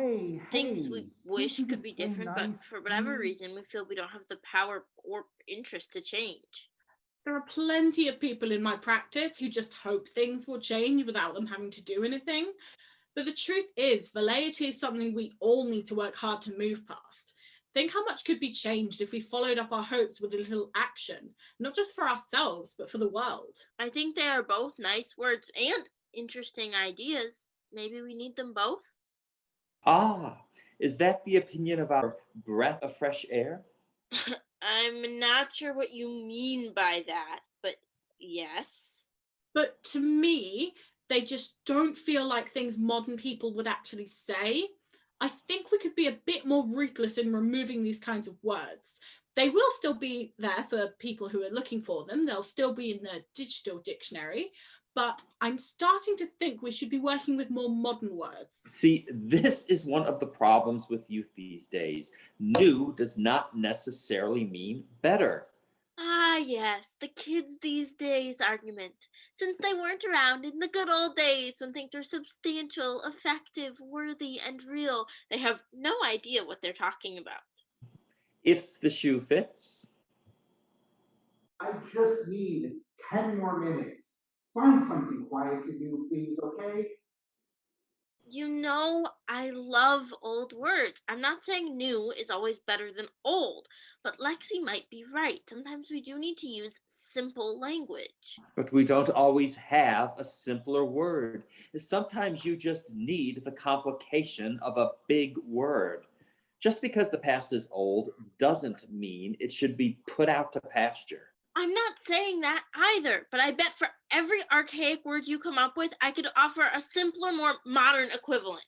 Things we wish could be different, but for whatever reason, we feel we don't have the power or interest to change. There are plenty of people in my practice who just hope things will change without them having to do anything. But the truth is, velocity is something we all need to work hard to move past. Think how much could be changed if we followed up our hopes with a little action, not just for ourselves, but for the world. I think they are both nice words and interesting ideas. Maybe we need them both? Ah, is that the opinion of our breath of fresh air? I'm not sure what you mean by that, but yes. But to me, they just don't feel like things modern people would actually say. I think we could be a bit more ruthless in removing these kinds of words. They will still be there for people who are looking for them. They'll still be in the digital dictionary, but I'm starting to think we should be working with more modern words. See, this is one of the problems with youth these days. New does not necessarily mean better. Ah, yes, the kids these days argument. Since they weren't around in the good old days when things were substantial, effective, worthy, and real, they have no idea what they're talking about. If the shoe fits. I just need 10 more minutes. Find something quiet to do, please, okay? You know, I love old words. I'm not saying new is always better than old, but Lexi might be right. Sometimes we do need to use simple language. But we don't always have a simpler word. Sometimes you just need the complication of a big word. Just because the past is old doesn't mean it should be put out to pasture. I'm not saying that either, but I bet for every archaic word you come up with, I could offer a simpler, more modern equivalent.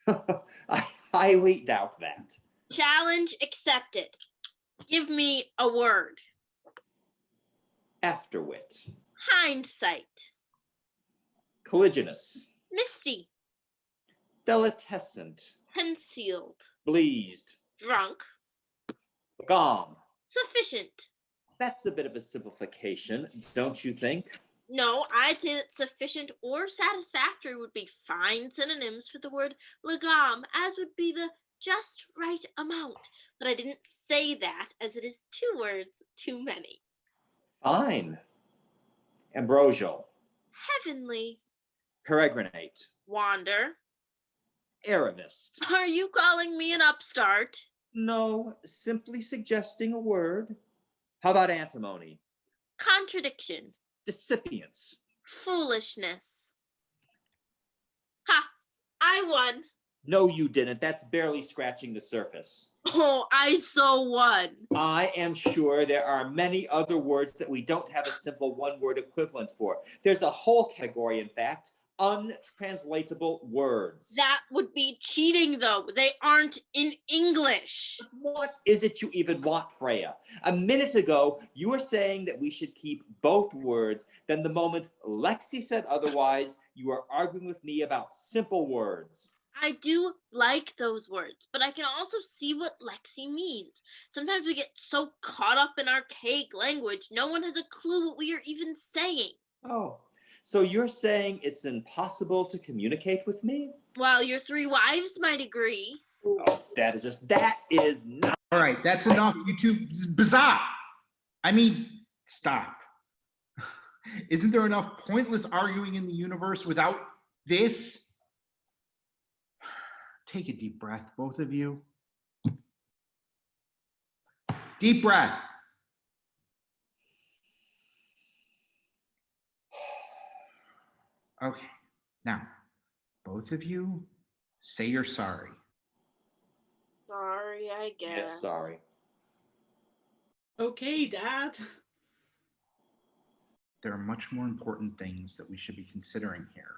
I highly doubt that. Challenge accepted. Give me a word. Afterwit. Hindsight. Colliginous. Misty. Delatescent. Concealed. Bleased. Drunk. Gom. Sufficient. That's a bit of a simplification, don't you think? No, I'd say that sufficient or satisfactory would be fine synonyms for the word lagom, as would be the just right amount. But I didn't say that, as it is 2 words too many. Fine. Ambrosial. Heavenly. Peregrinate. Wander. Arivist. Are you calling me an upstart? No, simply suggesting a word. How about antimony? Contradiction. Dissipience. Foolishness. Ha! I won. No, you didn't. That's barely scratching the surface. Oh, I so won. I am sure there are many other words that we don't have a simple one-word equivalent for. There's a whole category, in fact, untranslatable words. That would be cheating, though. They aren't in English. What is it you even want, Freya? A minute ago, you were saying that we should keep both words. Then the moment Lexi said otherwise, you are arguing with me about simple words. I do like those words, but I can also see what Lexi means. Sometimes we get so caught up in archaic language, no one has a clue what we are even saying. Oh, so you're saying it's impossible to communicate with me? While your three wives might agree. Oh, that is not. All right, that's enough, you two. This is bizarre. I mean, stop. Isn't there enough pointless arguing in the universe without this? Take a deep breath, both of you. Deep breath. Okay, now, both of you say you're sorry. Sorry, I guess. Yes, sorry. Okay, Dad. There are much more important things that we should be considering here.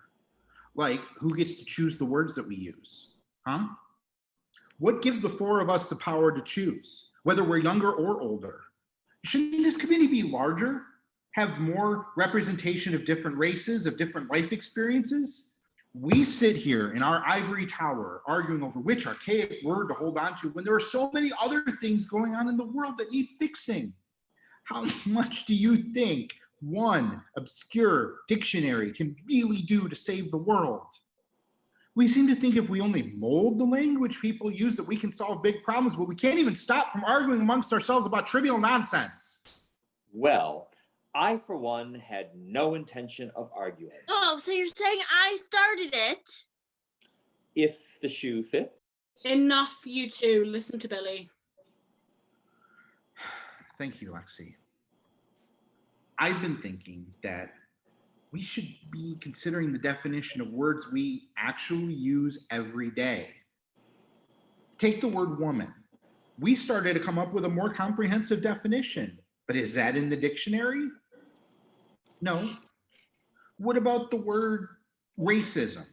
Like, who gets to choose the words that we use? Huh? What gives the four of us the power to choose, whether we're younger or older? Shouldn't this committee be larger? Have more representation of different races, of different life experiences? We sit here in our ivory tower arguing over which archaic word to hold on to when there are so many other things going on in the world that need fixing. How much do you think one obscure dictionary can really do to save the world? We seem to think if we only mold the language people use that we can solve big problems, but we can't even stop from arguing amongst ourselves about trivial nonsense. Well, I, for one, had no intention of arguing. Oh, so you're saying I started it? If the shoe fits. Enough, you two. Listen to Billy. Thank you, Lexi. I've been thinking that we should be considering the definition of words we actually use every day. Take the word woman. We started to come up with a more comprehensive definition, but is that in the dictionary? No. What about the word racism?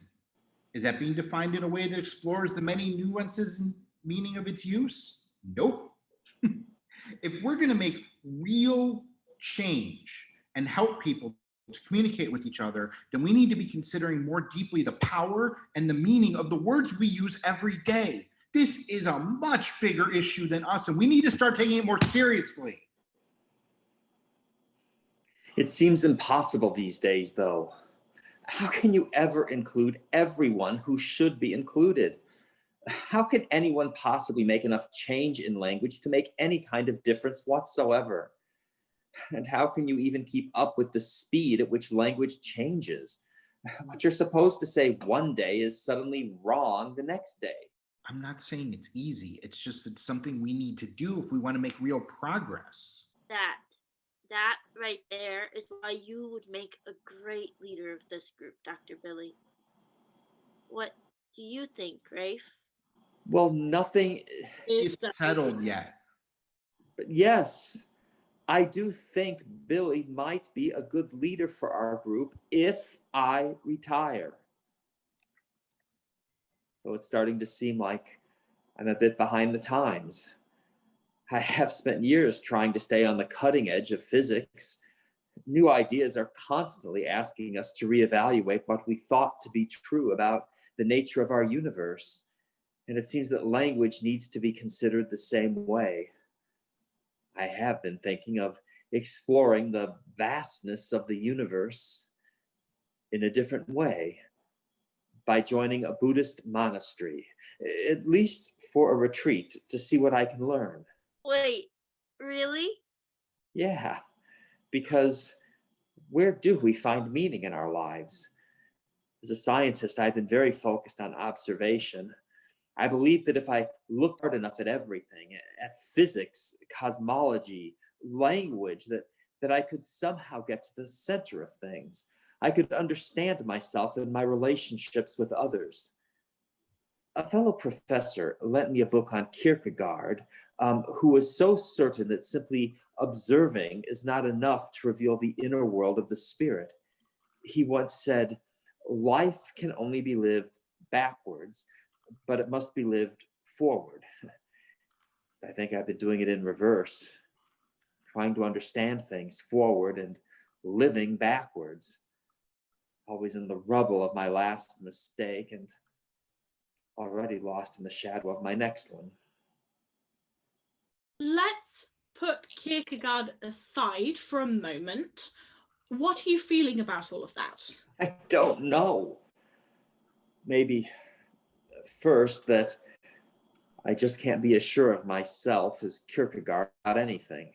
Is that being defined in a way that explores the many nuances and meaning of its use? Nope. If we're going to make real change and help people to communicate with each other, then we need to be considering more deeply the power and the meaning of the words we use every day. This is a much bigger issue than us, and we need to start taking it more seriously. It seems impossible these days, though. How can you ever include everyone who should be included? How can anyone possibly make enough change in language to make any kind of difference whatsoever? And how can you even keep up with the speed at which language changes? What you're supposed to say one day is suddenly wrong the next day. I'm not saying it's easy. It's just it's something we need to do if we want to make real progress. That right there is why you would make a great leader of this group, Dr. Billy. What do you think, Rafe? Well, nothing is settled yet. But yes, I do think Billy might be a good leader for our group if I retire. Though it's starting to seem like I'm a bit behind the times. I have spent years trying to stay on the cutting edge of physics. New ideas are constantly asking us to reevaluate what we thought to be true about the nature of our universe. And it seems that language needs to be considered the same way. I have been thinking of exploring the vastness of the universe in a different way by joining a Buddhist monastery, at least for a retreat to see what I can learn. Wait, really? Yeah, because where do we find meaning in our lives? As a scientist, I've been very focused on observation. I believe that if I looked hard enough at everything, at physics, cosmology, language, that I could somehow get to the center of things. I could understand myself and my relationships with others. A fellow professor lent me a book on Kierkegaard, who was so certain that simply observing is not enough to reveal the inner world of the spirit. He once said, "Life can only be lived backwards, but it must be lived forward." I think I've been doing it in reverse, trying to understand things forward and living backwards, always in the rubble of my last mistake and already lost in the shadow of my next one. Let's put Kierkegaard aside for a moment. What are you feeling about all of that? I don't know. Maybe first that I just can't be as sure of myself as Kierkegaard about anything.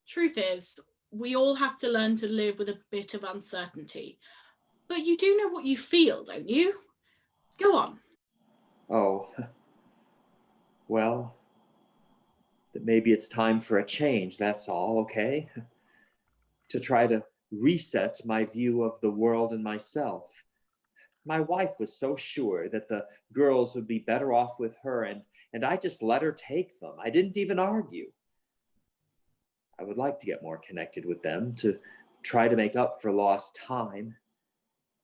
Truth is, we all have to learn to live with a bit of uncertainty. But you do know what you feel, don't you? Go on. Oh, well, that maybe it's time for a change, that's all, okay? To try to reset my view of the world and myself. My wife was so sure that the girls would be better off with her, and I just let her take them. I didn't even argue. I would like to get more connected with them, to try to make up for lost time.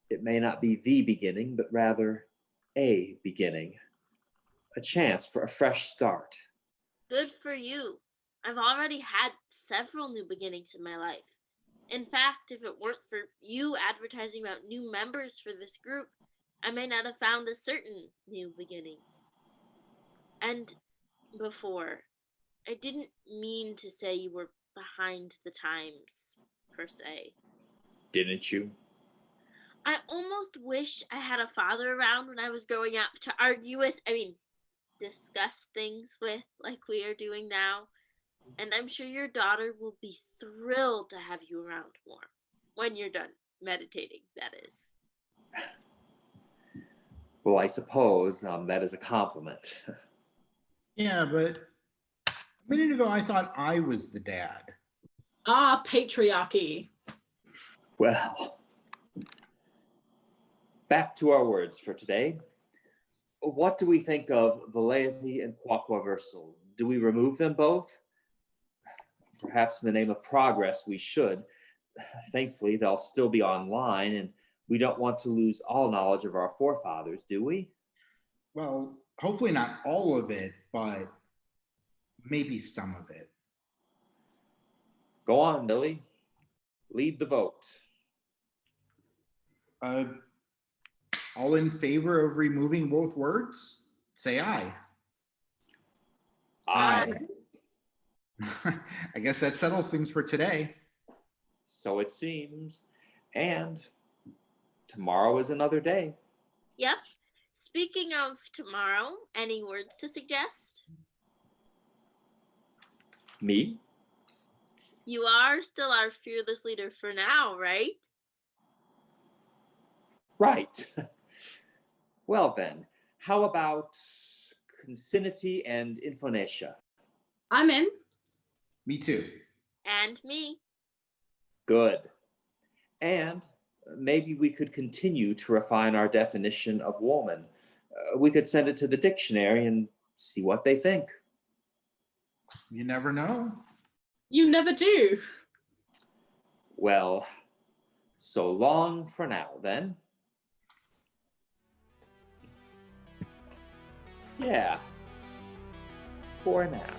It may not be the beginning, but rather a beginning. A chance for a fresh start. Good for you. I've already had several new beginnings in my life. In fact, if it weren't for you advertising about new members for this group, I may not have found a certain new beginning. And before, I didn't mean to say you were behind the times, per se. Didn't you? I almost wish I had a father around when I was growing up to argue with, discuss things with, like we are doing now. And I'm sure your daughter will be thrilled to have you around more. When you're done meditating, that is. Well, I suppose that is a compliment. Yeah, but a minute ago I thought I was the dad. Ah, patriarchy. Well, back to our words for today. What do we think of velleity and quaquaversal? Do we remove them both? Perhaps in the name of progress, we should. Thankfully, they'll still be online, and we don't want to lose all knowledge of our forefathers, do we? Well, hopefully not all of it, but maybe some of it. Go on, Billy. Lead the vote. All in favor of removing both words? Say aye. Aye. I guess that settles things for today. So it seems. And tomorrow is another day. Yep. Speaking of tomorrow, any words to suggest? Me? You are still our fearless leader for now, right? Right. Well then, how about concinnity and infonetia? I'm in. Me too. And me. Good. And maybe we could continue to refine our definition of woman. We could send it to the dictionary and see what they think. You never know. You never do. Well, so long for now then. Yeah, for now.